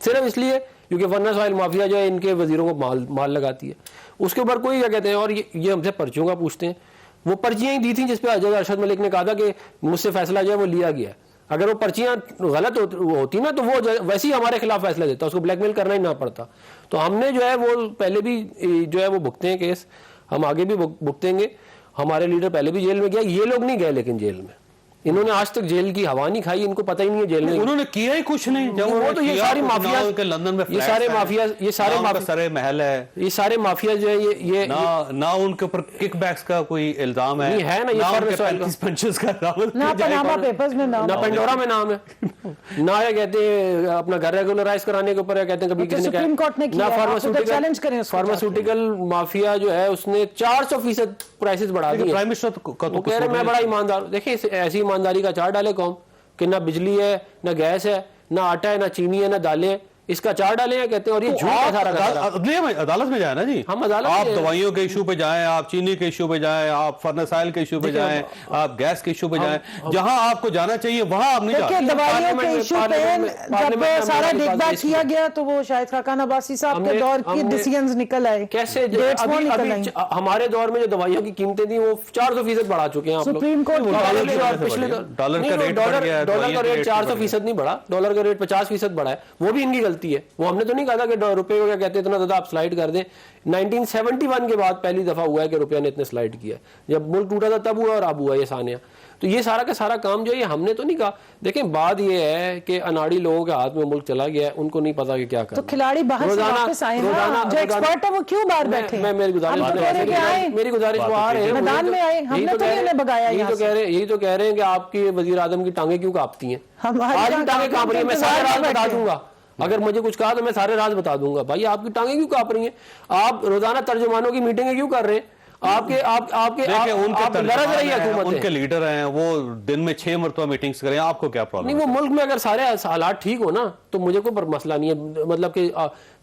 सिर्फ इसलिए क्योंकि फर्नेस ऑयल माफिया जो है इनके वजीरों को माल लगाती है। उसके ऊपर कोई क्या कहते हैं, और ये हमसे पर्चियों का पूछते हैं, वो पर्चियां ही दी थी जिसपे अरशद मलिक ने कहा था कि मुझसे फैसला जो है वो लिया गया। अगर वो पर्चियां गलत होती ना तो वो वैसे ही हमारे खिलाफ फैसला देता, उसको ब्लैकमेल करना ही ना पड़ता। तो हमने जो है वो पहले भी जो है वो भुगते हैं केस, हम आगे भी भुगतेंगे। हमारे लीडर पहले भी जेल में गया, ये लोग नहीं गए लेकिन जेल में, इन्होंने आज तक जेल की हवा नहीं खाई, इनको पता ही नहीं है जेल में उन्होंने किया ही कुछ नहीं। जब वो तो ये सारी माफिया लंदन में ये सारे माफिया महल है, ये सारे माफिया जो है ये ना उनके ऊपर किकबैक्स का कोई इल्जाम है, है ना, ये पेंशन्स का ना पनामा पेपर्स में नाम, ना पेंडोरा में नाम है, ना ये कहते हैं अपना घर रेगुलराइज कराने के ऊपर कहते हैं कभी किसी ने ना फार्मास्यूटिकल माफिया जो है उसने 400% प्राइसेस बढ़ा दिए। प्राइम मिनिस्टर वो कह रहे मैं बड़ा ईमानदार, देखिए ऐसी ईमानदारी का चार्ट डाले कौम कि ना बिजली है ना गैस है ना आटा है, ना चीनी है, ना दालें हैं, इसका अचार डाले हैं कहते हैं, और ये झूठ है सारा का सारा। अदालत में जाए ना जी, हम अदालत आप में दवाइयों के इशू पे जाएं, आप चीनी के इशू पे जाएं, आप फर्नेसाइल के इशू पे जाएं, आप गैस के इशू पे जाएं, जहां आपको जाना चाहिए वहां आप नहीं जाते। दवाइयों के इशू पे जब सारा देखभाल किया गया तो वो शायद खाकान अब्बासी साहब के दौर के डिसीजंस निकल आए। कैसे अभी हमारे दौर में जो दवाइयों की कीमतें थी वो 400% बढ़ा चुके हैं आप लोग। सुप्रीम कोर्ट पिछले डॉलर का रेट बढ़ गया है, डॉलर का रेट 400% नहीं बढ़ा, डॉलर का रेट 50% बढ़ा है, वो भी इनकी गलती है। वो हमने नहीं कहा था कि रुपए को क्या कहते हैं इतना ज्यादा आप स्लाइड कर दें। 1971 के बाद पहली दफा हुआ है कि रुपया ने इतने स्लाइड किया। जब मुल्क टूटा था तब हुआ और अब हुआ ये सानिया। तो ये सारा का सारा काम जो है हमने तो नहीं कहा। देखें बात ये है कि अनाड़ी लोगों के हाथ में मुल्क चला गया है, उनको नहीं पता कि क्या करना। तो खिलाड़ी बाहर से वापस आए ना, जो एक्सपर्ट है वो क्यों बाहर बैठे? मेरी गुजारिश वो आ रहे हैं मैदान में आए, हमने तो नहीं भगाया। यही तो कह रहे हैं कि आपकी वजीर आजम की टांगे क्यों कांपती हैं? आज भी टांगे कांप रही है, मैं सारे राज बता दूंगा। अगर मुझे कुछ कहा तो मैं सारे राज बता दूंगा। भाई आपकी टांगे क्यों कांप रही हैं? आप रोजाना तर्जुमानों की मीटिंगें क्यों कर रहे हैं? उनके लीडर हैं, वो दिन में 6 मरतबा मीटिंग्स करें, आपको क्या प्रॉब्लम? नहीं, वो मुल्क में अगर सारे हालात ठीक हो ना तो मुझे कोई मसला नहीं है। मतलब कि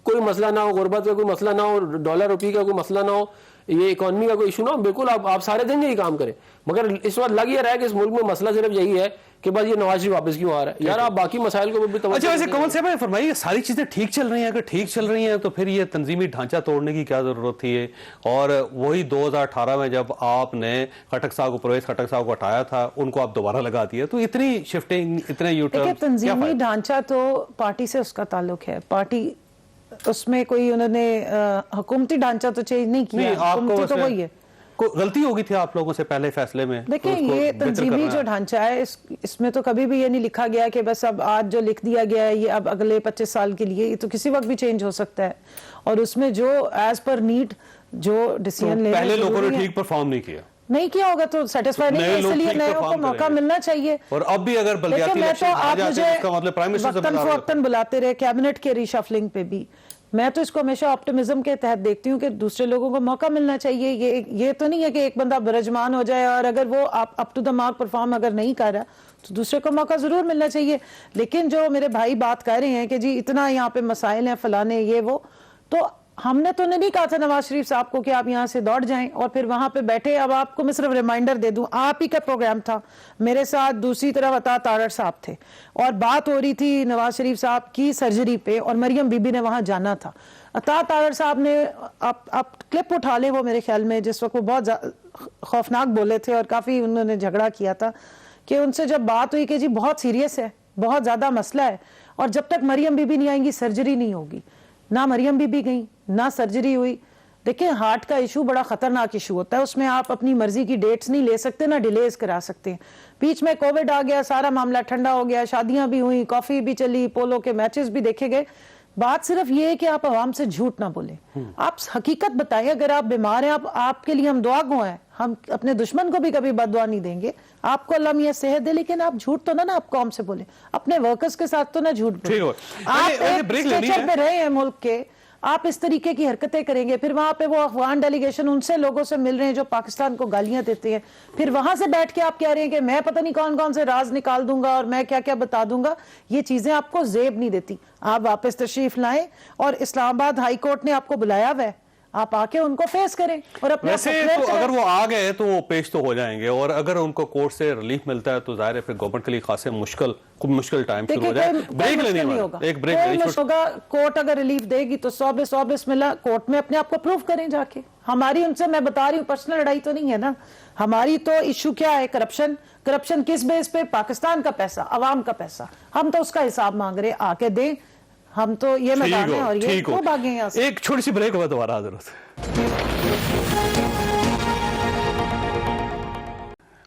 कोई मसला ना हो, गुर्बत का कोई मसला ना हो, डॉलर रुपये का कोई मसला ना हो, ये इकोनॉमी का कोई इशू ना हो, बिल्कुल आप सारे दिन यही काम करें। मगर इस वक्त लग ये रहा है कि इस मुल्क में मसला सिर्फ यही है कि बस ये नवाज शरीफ वापस क्यों आ रहा है। यार आप बाकी मसाइल को भी अच्छा, वैसे कमल साहब फरमाइए, सारी चीजें ठीक चल रही हैं? अगर ठीक चल रही हैं तो फिर ये तंजीमी ढांचा तोड़ने की क्या जरूरत थी? और वही 2018 में जब आपने खटक साहब को, परवेज खटक साहब को हटाया था, उनको आप दोबारा लगा दिया, तो इतनी शिफ्टिंग, इतने यूटर्न। तंजीमी ढांचा तो पार्टी से उसका ताल्लुक है, पार्टी उसमें कोई उन्होंने हुकूमती ढांचा तो चेंज नहीं किया। आपको तो वही है, गलती होगी थी आप लोगों से पहले फैसले में। देखिए ये तंजीमी जो ढांचा है इसमें तो कभी भी ये नहीं लिखा गया कि बस अब आज जो लिख दिया गया है ये अब अगले 25 साल के लिए, ये तो किसी वक्त भी चेंज हो सकता है। और उसमें जो एज पर नीड जो डिसीजन लेने, पहले लोगों ने ठीक परफॉर्म नहीं किया होगा तो सेटिस्फाई नहीं है, इसलिए नए को मौका मिलना चाहिए। और अब भी अगर बल्दियाती इलेक्शन आ जाते हैं, इसका मतलब प्राइम मिनिस्टर से वक्तन बुलाते रहे कैबिनेट के रिशफलिंग पे भी, मैं तो इसको हमेशा ऑप्टिमिज्म के तहत देखती हूँ कि दूसरे लोगों को मौका मिलना चाहिए। ये तो नहीं है कि एक बंदा बरजमान हो जाए और अगर वो up to the mark perform अगर नहीं कर रहा तो दूसरे को मौका जरूर मिलना चाहिए। लेकिन जो मेरे भाई बात कर रहे हैं कि जी इतना यहाँ पे मसाइल हैं फलाने ये वो, तो हमने तो नहीं कहा था नवाज शरीफ साहब को कि आप यहाँ से दौड़ जाएं और फिर वहां पे बैठे। अब आपको मैं सिर्फ रिमाइंडर दे दूं, आप ही का प्रोग्राम था, मेरे साथ दूसरी तरफ अता तारड़ साहब थे और बात हो रही थी नवाज शरीफ साहब की सर्जरी पे और मरियम बीबी ने वहां जाना था। अता तारड़ साहब ने आप क्लिप उठा लें, वो मेरे ख्याल में जिस वक्त वो बहुत खौफनाक बोले थे और काफी उन्होंने झगड़ा किया था कि उनसे जब बात हुई कि जी बहुत सीरियस है, बहुत ज्यादा मसला है और जब तक मरियम बीबी नहीं आएंगी सर्जरी नहीं होगी। ना मरियम बीबी गई ना सर्जरी हुई। देखिए हार्ट का इशू बड़ा खतरनाक इशू होता है, उसमें आप अपनी मर्जी की डेट्स नहीं ले सकते ना डिलेज करा सकते हैं। बीच में कोविड आ गया, सारा मामला ठंडा हो गया, शादियां भी हुई, कॉफी भी चली, पोलो के मैचेस भी देखे गए। बात सिर्फ ये है कि आप आवाम से झूठ ना बोले, आप हकीकत बताएं। अगर आप बीमार हैं, आपके लिए हम दुआ गो हैं, हम अपने दुश्मन को भी कभी बददुआ नहीं देंगे, आपको अल्लाह मियां सेहत दे, लेकिन आप झूठ तो ना आप कौम से बोले, अपने वर्कर्स के साथ तो ना झूठ बोले। आप एक स्ट्रेचर पे रहे हैं मुल्क के, आप इस तरीके की हरकतें करेंगे, फिर वहां पे वो अफगान डेलीगेशन उनसे लोगों से मिल रहे हैं जो पाकिस्तान को गालियां देते हैं, फिर वहां से बैठ के आप कह रहे हैं कि मैं पता नहीं कौन कौन से राज निकाल दूंगा और मैं क्या क्या बता दूंगा। ये चीजें आपको जेब नहीं देती। आप वापस तशरीफ लाएं और इस्लामाबाद हाई कोर्ट ने आपको बुलाया हुआ है, आप आके उनको फेस करें और अपने वैसे तो अगर वो आ गए तो वो पेश तो हो जाएंगे और अगर उनको कोर्ट से रिलीफ मिलता है तो जाहिर है फिर गवर्नमेंट के लिए खासे मुश्किल टाइम शुरू हो जाए। ब्रेक लेने होगा, एक ब्रेक होगा। कोर्ट अगर रिलीफ देगी तो 100 बिस्मिल्लाह कोर्ट में अपने आप को प्रूव करें जाके। हमारी उनसे, मैं बता रही हूँ, पर्सनल लड़ाई तो नहीं है ना हमारी। तो इशू क्या है? करप्शन किस बेस पे? पाकिस्तान का पैसा, अवाम का पैसा, हम तो उसका हिसाब मांग रहे, आके दें। हम तो ये मैदान है और ये खूब आगे हैं। एक छोटी सी ब्रेक हुआ, दोबारा हाजिर होते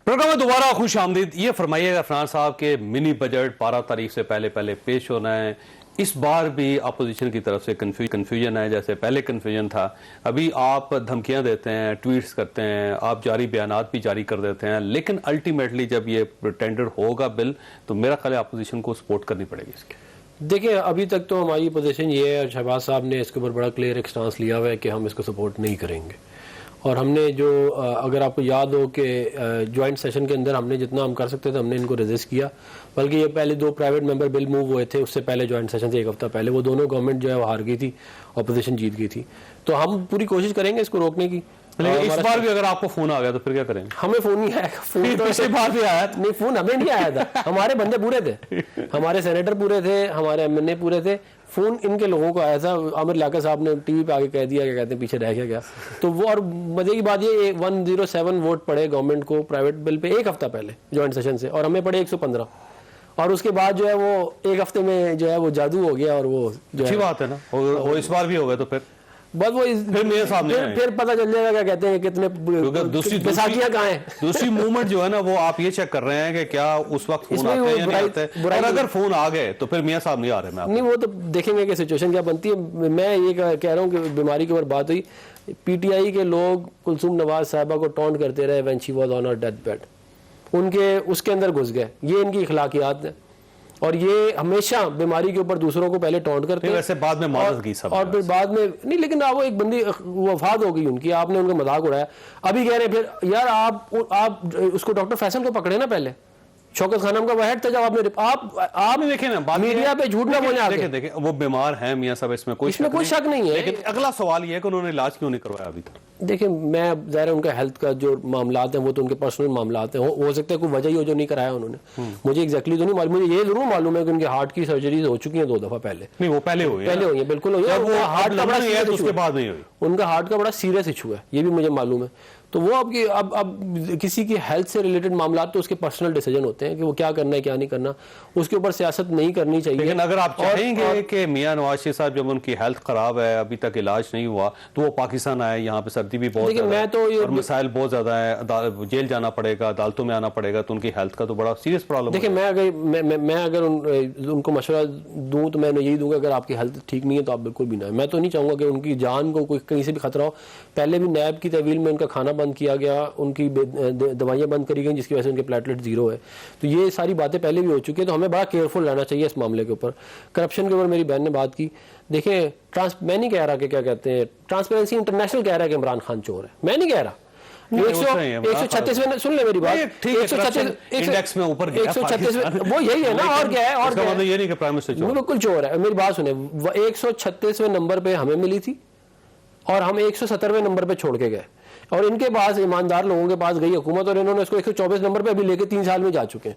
प्रोग्राम में दोबारा खुश आमदीद। ये फरमाइएगा फरहान साहब के मिनी बजट 12 तारीख से पहले पेश होना है। इस बार भी अपोजिशन की तरफ से कन्फ्यूजन है, जैसे पहले कन्फ्यूजन था। अभी आप धमकियां देते हैं, ट्वीट्स करते हैं, आप जारी बयानात भी जारी कर देते हैं, लेकिन अल्टीमेटली जब ये टेंडर होगा बिल तो मेरा ख्याल है अपोजिशन को सपोर्ट करनी पड़ेगी इसके। देखिए अभी तक तो हमारी पोजीशन ये है और शहबाज साहब ने इसके ऊपर बड़ा क्लियर एक स्टांस लिया हुआ है कि हम इसको सपोर्ट नहीं करेंगे और हमने जो अगर आपको याद हो कि जॉइंट सेशन के अंदर हमने जितना हम कर सकते थे हमने इनको रेजिस्ट किया, बल्कि ये पहले 2 प्राइवेट मेंबर बिल मूव हुए थे उससे पहले जॉइंट सेशन से 1 हफ्ता पहले, वो दोनों गवर्नमेंट जो है वो हार गई थी, अपोजिशन जीत गई थी। तो हम पूरी कोशिश करेंगे इसको रोकने की। लेकिन इस बार भी अगर आपको फोन आ गया तो फिर क्या करेंगे? हमें फोन नहीं आया, फोन तो इसी बार भी आया नहीं, फोन हमें नहीं आया था, हमारे बंदे पूरे थे, हमारे सेनेटर पूरे थे, हमारे एमएनए पूरे थे, फोन इनके लोगों को आया था। आमिर लियाकत साहब ने टीवी पे आके कह दिया, क्या कहते हैं, पीछे रह गया। तो वो, और मजे की बात ये 107 वोट पड़े गवर्नमेंट को प्राइवेट बिल पे 1 हफ्ता पहले जॉइंट सेशन से, और हमें पड़े 115, और उसके बाद जो है वो 1 हफ्ते में जो है वो जादू हो गया, और वो जो अच्छी बात है ना, वो इस बार भी हो गया तो फिर बस वो फिर मेरे सामने फिर पता चल जाएगा क्या कहते हैं कितने बैसाखियां कहाँ हैं। दूसरी मूवमेंट जो है ना वो आप ये चेक कर रहे हैं कि क्या उस वक्त फोन आते हैं या नहीं आते, और अगर फोन आ गए तो फिर मियां साहब नहीं आ रहे। नहीं, वो तो देखेंगे कि सिचुएशन क्या बनती है। मैं ये कह रहा हूँ कि बीमारी के ऊपर बात हुई, पीटीआई के लोग कुलसूम नवाज साहबा को टॉन्ट करते रहे when she was on her death bed, उनके उसके अंदर घुस गए, ये इनकी इखलाकियात है, और ये हमेशा बीमारी के ऊपर दूसरों को पहले टॉन्ट करते हैं, वैसे बाद में मादत की सब, और फिर बाद में नहीं, लेकिन वो एक बंदी वफात हो गई उनकी, आपने उनका मजाक उड़ाया, अभी कह रहे हैं फिर यार आप उसको डॉक्टर फैसल को पकड़े ना पहले, शौकत खानम का वह था जब आपने आप देखे ना मीडिया पे झूठ ना बोले, देखे वो बीमार हैं मियां साहब, इसमें कोई शक नहीं है, लेकिन अगला सवाल ये है कि उन्होंने इलाज क्यों नहीं करवाया अभी तक? देखिए, मैं ज़ाहिर उनका हेल्थ का जो मामलात हैं वो तो उनके पर्सनल मामलात हैं, हो सकता है कोई वजह ही हो जो नहीं कराया उन्होंने, मुझे एग्जैक्टली तो नहीं मालूम, मुझे ये जरूर मालूम है कि उनके हार्ट की सर्जरीज हो चुकी हैं 2 दफा पहले। नहीं, वो पहले हुई है, बिल्कुल हुई है, हार्ट का बड़ा सीरियस, उसके बाद नहीं हुई, उनका हार्ट का बड़ा सीरियस इशू है, ये भी मुझे मालूम है। तो वो आपकी अब किसी की हेल्थ से रिलेटेड मामला तो उसके पर्सनल डिसीजन होते हैं कि वो क्या करना है क्या नहीं करना, उसके ऊपर सियासत नहीं करनी चाहिए। लेकिन अगर आप चाहेंगे कि मियां नवाज शरीफ साहब जब उनकी हेल्थ खराब है, अभी तक इलाज नहीं हुआ, तो वो पाकिस्तान आए, यहाँ पे सर्दी भी बहुत ज्यादा है और मसाइल बहुत ज्यादा है, जेल जाना पड़ेगा, अदालतों में आना पड़ेगा, तो उनकी हेल्थ का तो बड़ा सीरियस प्रॉब्लम। देखिए, मैं अगर उनको मशवरा दूं तो मैं यही दूंगा, अगर आपकी हेल्थ ठीक नहीं है तो आप बिल्कुल भी ना, मैं तो नहीं चाहूंगा कि उनकी जान को कोई कहीं से भी खतरा हो। पहले भी नैब की तहवील में उनका खाना बंद किया गया, उनकी दवाइयां बंद करी गई जिसकी वजह से उनके प्लेटलेट 0 है, तो ये सारी बातें पहले भी हो चुकी है, तो हमें बड़ा केयरफुल रहना चाहिए इस मामले के ऊपर। करप्शन के ऊपर मेरी बहन ने बात की, देखें मैं नहीं कह रहा कि क्या कहते हैं, ट्रांसपेरेंसी इंटरनेशनल कह रहा है कि इमरान खान चोर है, मैं नहीं कह रहा। 136 सुन ले मेरी बात, 136 में ऊपर 136 वो यही है ना, और क्या है, और मतलब ये नहीं कि प्राइम मिनिस्टर बिल्कुल चोर है। मेरी बात सुने, 136वें नंबर पे हमें मिली थी और हम 117वें नंबर पे छोड़ के गए, और इनके पास ईमानदार लोगों के पास गई हुकूमत और इन्होंने इसको 124 नंबर पे अभी लेके 3 साल में जा चुके हैं,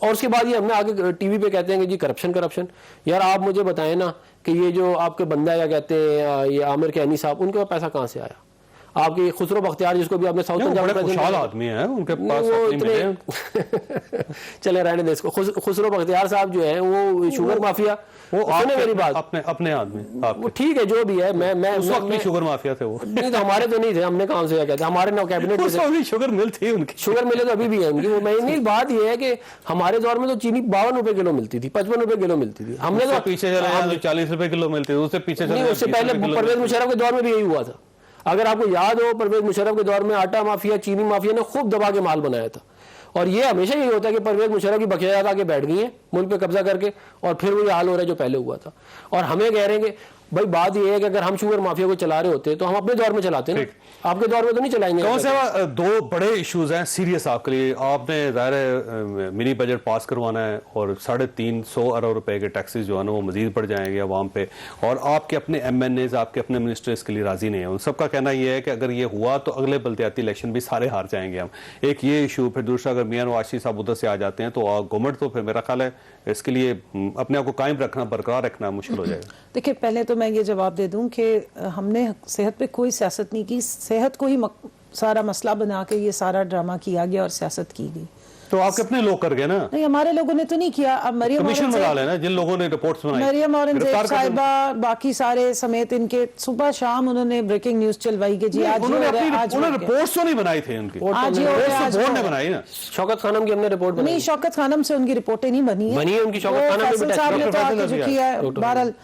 और उसके बाद ये हमने आगे टीवी पे कहते हैं कि जी करप्शन। यार आप मुझे बताएं ना कि ये जो आपके बंदा क्या कहते हैं, ये आमिर कैनी साहब, उनके पास पैसा कहाँ से आया? आपके खुसरो बख्तियार जिसको भी आपने साउथ खुशहाल आदमी है, उनके पास चले रहने दे इसको। खुसरो बख्तियार साहब जो है वो शुगर माफिया, वो मेरी बात अपने आदमी, वो ठीक है जो भी है, मैं उस वक्त भी शुगर माफिया थे वो। नहीं तो हमारे तो नहीं थे, हमने कहाँ से क्या कहते, हमारे ना कैबिनेट में शुगर मिल थी उनकी, शुगर मिले तो अभी भी है उनकी। वो मैंने बात ये है कि हमारे दौर में तो चीनी 52 रुपए किलो मिलती थी, 55 रुपए किलो मिलती थी, हमने तो पीछे 40 रुपए किलो मिलती थी, उससे पीछे उससे पहले परवेज मुशर्रफ के दौर में भी यही हुआ था। अगर आपको याद हो, परवेज मुशर्रफ के दौर में आटा माफिया, चीनी माफिया ने खूब दबा के माल बनाया था, और ये हमेशा यही होता है कि परवेज मुशर्रफ की बखियात आके बैठ गई है मुल्क पे कब्जा करके, और फिर वो ये हाल हो रहा है जो पहले हुआ था। और हमें कह रहे हैं कि भाई बात ये है कि अगर हम शुगर माफिया को चला रहे होते तो हम अपने दौर में चलाते हैं, आपके दौर में तो नहीं चलाएंगे। कौन से 2 बड़े इश्यूज हैं सीरियस आपके लिए? आपने ज़ाहिर मिनी बजट पास करवाना है और 350 अरब रुपए के टैक्सेस जो है ना वो मजीद बढ़ जाएंगे अवाम पे, और आपके अपने MNAs, आपके अपने मिनिस्टर्स के लिए राजी नहीं है। उन सबका कहना यह है कि अगर ये हुआ तो अगले बल्दियाती इलेक्शन भी सारे हार जाएंगे हम। एक ये इशू, फिर दूसरा अगर मियां नवाज शरीफ साहब उधर से आ जाते हैं तो गवर्नमेंट तो फिर मेरा ख्याल है इसके लिए अपने आप को कायम रखना, बरकरार रखना मुश्किल हो जाएगा। देखिए, पहले तो मैं ये जवाब दे दूं कि हमने सेहत पे कोई सियासत नहीं की, सेहत को ही सारा मसला बना के ये सारा ड्रामा किया गया और सियासत की गई। तो आपके अपने लोग कर गए ना? नहीं, हमारे लोगों ने तो नहीं किया। अब मरियम जिन लोगों ने रिपोर्ट्स बनाई, मरियम औरंगजेब साहिबा, बाकी सारे समेत इनके सुबह शाम उन्होंने ब्रेकिंग न्यूज चलवाई कि जी आज उन्होंने रिपोर्ट्स तो नहीं बनाई थी उनकी, आज बोर्ड ने बनाई ना। शौकत खानम की हमने रिपोर्ट बनाई, नहीं शौकत खानम से उनकी रिपोर्टें नहीं बनी है उनकी, शौकत खानम है। बहरहाल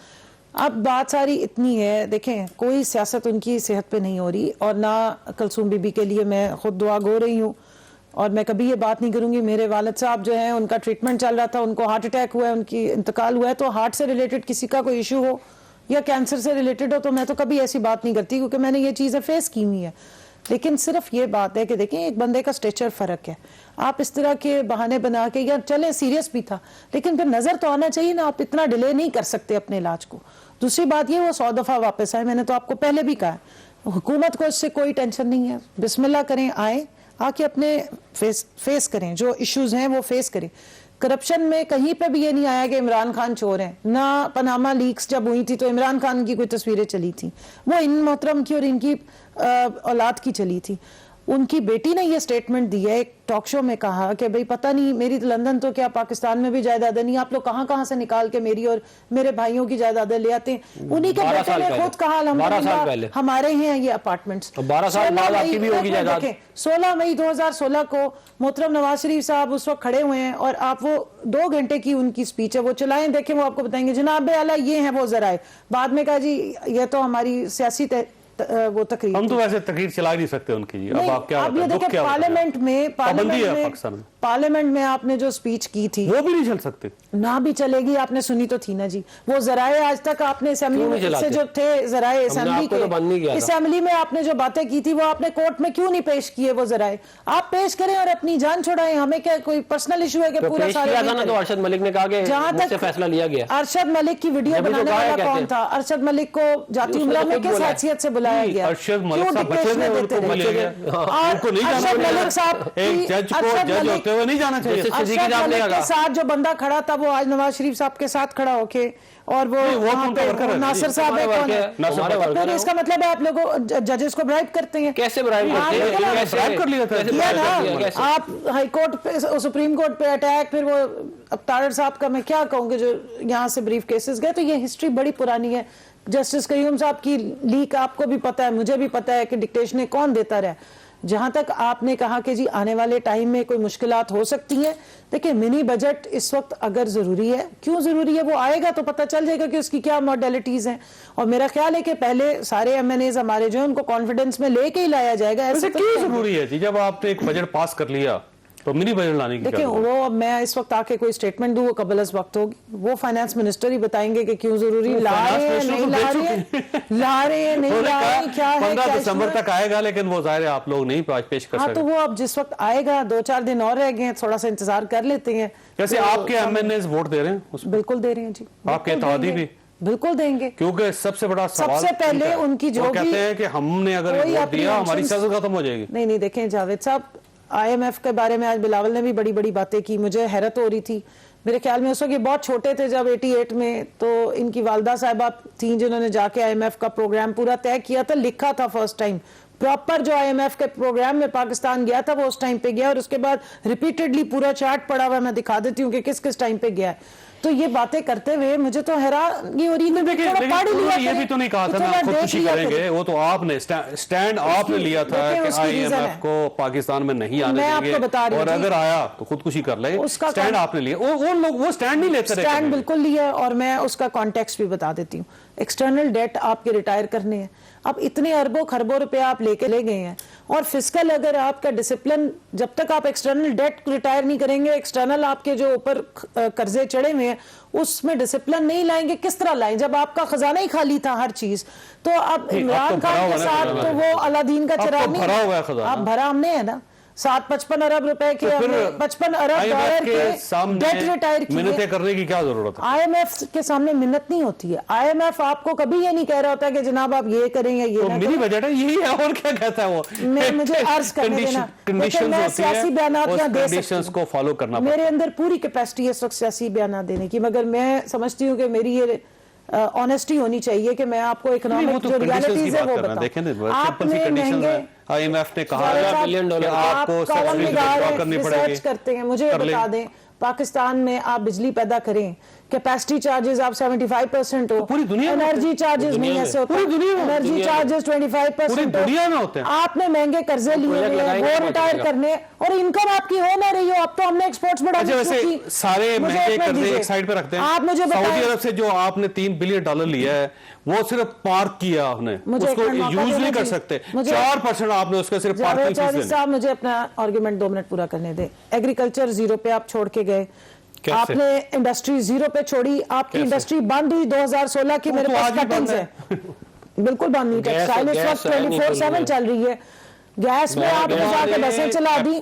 अब बात सारी इतनी है, देखें कोई सियासत उनकी सेहत पे नहीं हो रही, और ना कुलसूम बीबी के लिए मैं खुद दुआ गो रही हूँ, और मैं कभी ये बात नहीं करूंगी। मेरे वालिद साहब जो हैं उनका ट्रीटमेंट चल रहा था, उनको हार्ट अटैक हुआ है, उनकी इंतकाल हुआ है, तो हार्ट से रिलेटेड किसी का कोई इशू हो या कैंसर से रिलेटेड हो तो मैं तो कभी ऐसी बात नहीं करती, क्योंकि मैंने ये चीज़ें फेस की हुई है। लेकिन सिर्फ ये बात है कि देखिए एक बंदे का स्टेचर फर्क है, आप इस तरह के बहाने बना के, या चले सीरियस भी था लेकिन फिर नजर तो आना चाहिए ना, आप इतना डिले नहीं कर सकते अपने इलाज को। दूसरी बात ये, वो 100 दफा वापस आए, मैंने तो आपको पहले भी कहा है, हुकूमत को इससे कोई टेंशन नहीं है, बिस्मिल्लाह करें, आए आके अपने फेस करें, जो इश्यूज हैं वो फेस करें। करप्शन में कहीं पे भी ये नहीं आया कि इमरान खान चोर है ना। पनामा लीक्स जब हुई थी तो इमरान खान की कोई तस्वीरें चली थी, वो इन मोहतरम की और इनकी औलाद की चली थी। उनकी बेटी ने ये स्टेटमेंट दी है एक टॉक शो में, कहा कि भाई पता नहीं मेरी लंदन तो क्या पाकिस्तान में भी जायदादें नहीं, आप लोग कहां से निकाल के मेरी और मेरे भाइयों की जायदादें ले आते हैं। उन्हीं के बेटे ने खुद कहा अल्हम्दुलिल्लाह हमारे हैं ये अपार्टमेंट्स। 12 साल बाद आपकी भी होगी जायदाद। 16 मई 2016 को मोहतरम नवाज शरीफ साहब उस वक्त खड़े हुए हैं और आप वो 2 घंटे की उनकी स्पीच है, वो चलाएं, देखें, वो आपको बताएंगे जनाब आला ये है वो जराए। बाद में कहा जी ये तो हमारी सियासी वो तकरीर, हम तो वैसे तकरीर चला नहीं सकते उनकी जी। अब आप क्या, आप ये देखें पार्लियामेंट में पार्लियामेंट में आपने जो स्पीच की थी वो भी नहीं चल सकते ना, भी चलेगी, आपने सुनी तो थी ना जी। वो जराए आज तक आपने असेंबली में से जो थे जराए असेंबली के, असेंबली में आपने जो बातें की थी वो आपने कोर्ट में क्यों नहीं पेश किए? वो जराए आप पेश करें और अपनी जान छुड़ाएं, हमें क्या कोई पर्सनल इशू है कि पूरा सारा? तो अरशद मलिक ने कहा कि जहां तक फैसला लिया गया, अरशद मलिक की वीडियो बनाने वाला कौन था? अरशद मलिक को जाती उमरा में किस हैसियत से बुलाया गया? अरशद मलिक साहब बचे थे, उनको बुलाया गया, उनको नहीं जाना चाहिए, एक जज को जज होते हुए नहीं जाना चाहिए। अरशद मलिक के साथ जो बंदा खड़ा था वो आज नवाज शरीफ साहब के साथ खड़ा होके, और वो नासिर साहब है, कौन है? तो इसका मतलब है आप लोगों जजेस को ब्राइब करते हैं। कैसे ब्राइब कर लिया था आप हाई कोर्ट पे, सुप्रीम कोर्ट पे अटैक, फिर वो अब तारड़ साहब का मैं क्या कहूँगी जो यहाँ से ब्रीफ केसेस गए, तो ये हिस्ट्री बड़ी पुरानी है। जस्टिस कयूम साहब की लीक आपको भी पता है, मुझे भी पता है कि डिक्टेशनें कौन देता रहा। जहां तक आपने कहा कि जी आने वाले टाइम में कोई मुश्किलात हो सकती हैं, देखिए मिनी बजट इस वक्त अगर जरूरी है, क्यों जरूरी है वो आएगा तो पता चल जाएगा कि उसकी क्या मॉडलिटीज हैं। और मेरा ख्याल है कि पहले सारे MNAs हमारे जो है उनको कॉन्फिडेंस में लेके ही लाया जाएगा। ऐसे क्यों जरूरी है जी? जब आपने एक बजट पास कर लिया तो मिनी बजट लाने की देखिए, वो मैं इस वक्त आके कोई स्टेटमेंट दूं वो कबल अज़ वक्त होगी, वो फाइनेंस मिनिस्टर ही बताएंगे कि क्यों जरूरी, ला रहे हैं नहीं ला रहे हैं, ला रहे हैं नहीं ला रहे हैं, क्या है 15 दिसंबर तक आएगा, लेकिन वो जाहिर है आप लोग नहीं पेश कर सकते। हाँ, तो वो अब जिस वक्त आएगा, 2-4 दिन और रह गए हैं, थोड़ा सा इंतजार कर लेते हैं। जैसे आपके MNAs वोट दे रहे हैं? बिल्कुल दे रहे हैं जी, आपके इत्तेहादी भी बिल्कुल देंगे, क्योंकि सबसे बड़ा सवाल सबसे पहले उनकी जो कहते हैं कि हमने अगर वोट दिया हमारी सियासत खत्म हो जाएगी। नहीं, देखें जावेद साहब, IMF के बारे में आज बिलावल ने भी बड़ी बड़ी बातें की, मुझे हैरत हो रही थी। मेरे ख्याल में उस वक्त ये बहुत छोटे थे जब 88 में, तो इनकी वालदा साहिबा थी जिन्होंने जाके IMF का प्रोग्राम पूरा तय किया था, लिखा था फर्स्ट टाइम प्रॉपर। जो IMF के प्रोग्राम में पाकिस्तान गया था वो उस टाइम पे गया, और उसके बाद रिपीटेडली पूरा चार्ट पड़ा हुआ, मैं दिखा देती हूँ कि किस किस टाइम पे गया है। तो ये बातें करते हुए मुझे तो हैरानी हो रही है। ये भी तो नहीं कहा था ना खुदकुशी करेंगे, वो तो आपने स्टैंड आपने लिया था कि IMF को पाकिस्तान में नहीं आने देंगे, और अगर आया तो खुदकुशी कर ले, स्टैंड आपने लिया। वो लोग वो स्टैंड नहीं लेते, स्टैंड बिल्कुल लिया, और मैं उसका कॉन्टेक्स्ट भी बता देती हूँ। एक्सटर्नल डेट आपके रिटायर करने हैं, अब इतने अरबों खरबों रुपए आप लेके ले गए हैं, और फिस्कल अगर आपका डिसिप्लिन, जब तक आप एक्सटर्नल डेट रिटायर नहीं करेंगे, एक्सटर्नल आपके जो ऊपर कर्जे चढ़े हुए हैं उसमें डिसिप्लिन नहीं लाएंगे, किस तरह लाएं जब आपका खजाना ही खाली था हर चीज। तो अब इमरान खान के साथ तो वो अलादीन का चिराग नहीं, अब भरा हमने है ना, 755 अरब रुपए के, 55 अरब डॉलर के डेट रिटायर किए। मिन्नतें करने की क्या जरूरत है? IMF के सामने मिन्नत नहीं होती है। IMF आपको कभी ये नहीं कह रहा होता कि जनाब आप ये करें या ये तो मिनी बजट है, यही है, और क्या कहता है वो? मुझे अर्ज करने देना, मैं सियासी बयानात यहाँ दे सकती को फॉलो करना, मेरे अंदर पूरी कैपेसिटी है इस वक्त सियासी बयान देने की, मगर मैं समझती हूँ कि मेरी ये ऑनेस्टी होनी चाहिए कि मैं आपको इकोनॉमिक जो रियलिटीज है वो बताऊं। आपने महंगे IMF ने कहा $1 बिलियन आपको करनी पड़ेगी, करते हैं, मुझे बता दें पाकिस्तान में आप बिजली पैदा करें, कैपेसिटी चार्जेस आप 75% हो, पूरी दुनिया में एनर्जी चार्जेस नहीं ऐसे होते, पूरी दुनिया में एनर्जी चार्जेस 25% पूरी दुनिया में होते हैं। आपने महंगे कर्जे लिए हुए हैं, वो रिटायर करने, और इनकम आपकी हो ना रही हो। अब तो हमने एक्सपोर्ट्स बढ़ाने वैसे सारे महंगे कर्जे एक साइड पे रखते हैं, आप मुझे सऊदी अरब से जो आपने $3 बिलियन लिया है वो सिर्फ पार्क किया आपने, उसको यूज नहीं कर सकते। 4% आपने उसका सिर्फ पार्किंग फीस। साहब मुझे अपना आर्गुमेंट 2 मिनट पूरा करने दे। एग्रीकल्चर 0 पे आप छोड़ के गए, आपने इंडस्ट्री 0 पे छोड़ी, आपकी इंडस्ट्री बंद हुई 2016 की, मेरे पास कटिंग्स है, बिल्कुल बंद हुई। टेक्सटाइल इस वक्त 24/7 चल रही है। गैस में आपने जाके बसें चला दी।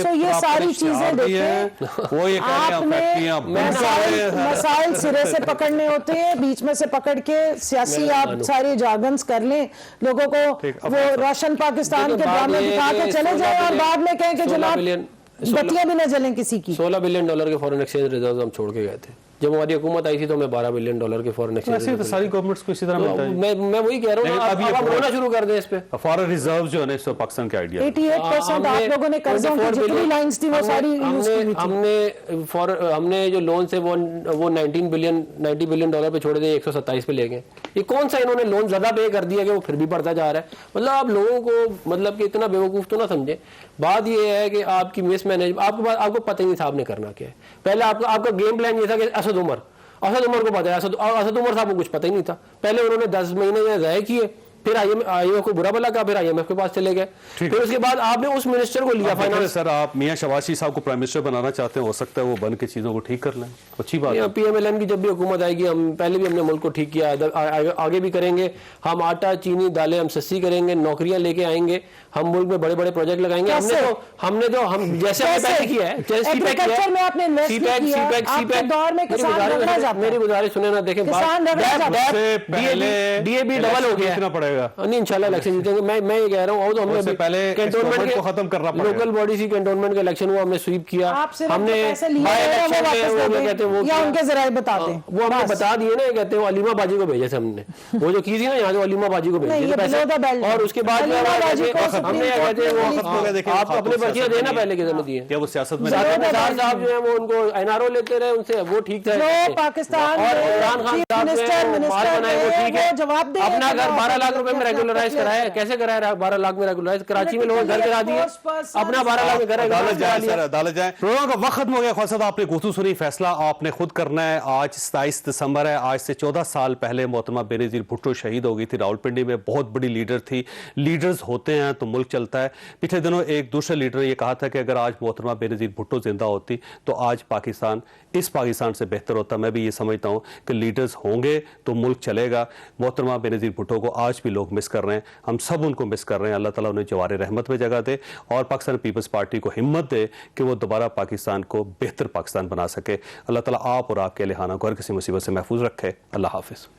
सो ये सारी चीजें देखें, वो ये आपने मसाइल सिरे से पकड़ने होते हैं, बीच में से पकड़ के सियासी आप सारे जार्गन्स कर लें, लोगों को वो रोशन पाकिस्तान के ड्रामे दिखा के चले जाए और बाद में कहें कि जनाब बत्तियां भी न जलें किसी की। $16 बिलियन के फॉरेन एक्सचेंज रिजर्व हम छोड़ के गए थे। जब हमारी हुकूमत आई थी तो हमें $12 बिलियन के फॉरेन एक्सचेंज, तो सारी गवर्नमेंट्स को इसी तरह मिलता है। मैं वही कह रहा हूँ, अब आप रोना शुरू कर दें इस पे। फॉरेन रिजर्व जो है ना, इसको पाकिस्तान के आइडिया 88% आप लोगों ने कर्जों की जितनी लाइंस थी वो सारी यूज की थी। हमने जो लोन से वो $90 बिलियन पे छोड़े थे, 127 पे ले गए। ये कौन सा इन्होंने लोन ज्यादा पे कर दिया कि वो फिर भी बढ़ता जा रहा है। मतलब आप लोगों को मतलब कि इतना बेवकूफ तो ना समझे। बात ये है कि आपकी मिसमैनेज, आपको पता ही नहीं था आपने करना क्या है। पहले आपका गेम प्लान ये था कि असद उमर को पता है, असद उमर साहब को कुछ पता ही नहीं था। पहले उन्होंने 10 महीने ज़ाया किए, फिर IMF को बुरा भला कहा, फिर IMF के पास चले गए, फिर उसके बाद आपने उस मिनिस्टर को लिया फाइनेंस। सर आप मियां शबाशी साहब को प्राइम मिनिस्टर बनाना चाहते हैं, हो सकता है वो बन के चीजों को ठीक कर लें, अच्छी बात है। PMLN की जब भी हुकूमत आएगी, हम पहले भी हमने मुल्क को ठीक किया, आगे भी करेंगे। हम आटा चीनी दालें हम सस्ती करेंगे, नौकरियां लेके आएंगे, हम मुल्क में बड़े बड़े प्रोजेक्ट लगाएंगे। हमने तो जैसे पहले किया है, मेरी गुजारिश सुने ना, देखें DAB डबल हो गया, नहीं इंशाल्लाह इलेक्शन जीतेंगे। मैं ये कह रहा हूँ, तो हमने पहले कैंटोनमेंट को खत्म करना पड़ेगा। लोकल बॉडी सी कैंटोनमेंट का इलेक्शन हुआ, हमने स्वीप किया, हमने वो हमें बता दिए ना, कहते हैं अलीमा बाजी को भेजे थे हमने, वो जो की थी ना यहाँ, जो अलीमा बाजी को भेजे थे पैसे, और उसके बाद हमने कहते हैं वो आप अपने पर्चियां देना पहले के समय दिए। क्या वो सियासत में साहब जो है वो उनको NRO लेते रहे, उनसे वो ठीक था, पाकिस्तान और इमरान खान साहब ने माल बनाए, वो ठीक है। अपना घर 12 लाख रुपए में रेगुलराइज कराया, कैसे कराया 12 लाख में रेगुलराइज? कराची में लोगों घर करा दिए, अपना 12 लाख में घर अदालत जाए। प्रोग्राम का वक्त खत्म हो गया। ख्वाजा साहब आपने गुफ्तगू सुनी, फैसला आपने खुद करना है। आज 27 दिसंबर है, आज से 14 साल पहले मोहतरमा बेनज़ीर भुट्टो शहीद हो गई थी रावलपिंडी में। बहुत बड़ी लीडर थी, लीडर्स होते हैं तो मुल्क चलता है। पिछले दिनों एक दूसरे लीडर ने यह कहा था कि अगर आज मोहतरमा बेनज़ीर भुट्टो जिंदा होती तो आज पाकिस्तान इस पाकिस्तान से बेहतर होता। मैं भी ये समझता हूँ कि लीडर्स होंगे तो मुल्क चलेगा। मोहतरमा बेनज़ीर भुट्टो को आज भी लोग मिस कर रहे हैं, हम सब उनको मिस कर रहे हैं। अल्लाह ताला उन्हें जवार रहमत में जगह दे और पाकिस्तान पीपल्स पार्टी को हिम्मत दे कि वो दोबारा पाकिस्तान को बेहतर पाकिस्तान बना सके। अल्लाह ताला आप और आपके अहल खाना को हर किसी मुसीबत से महफूज रखे। अल्लाह हाफिज़।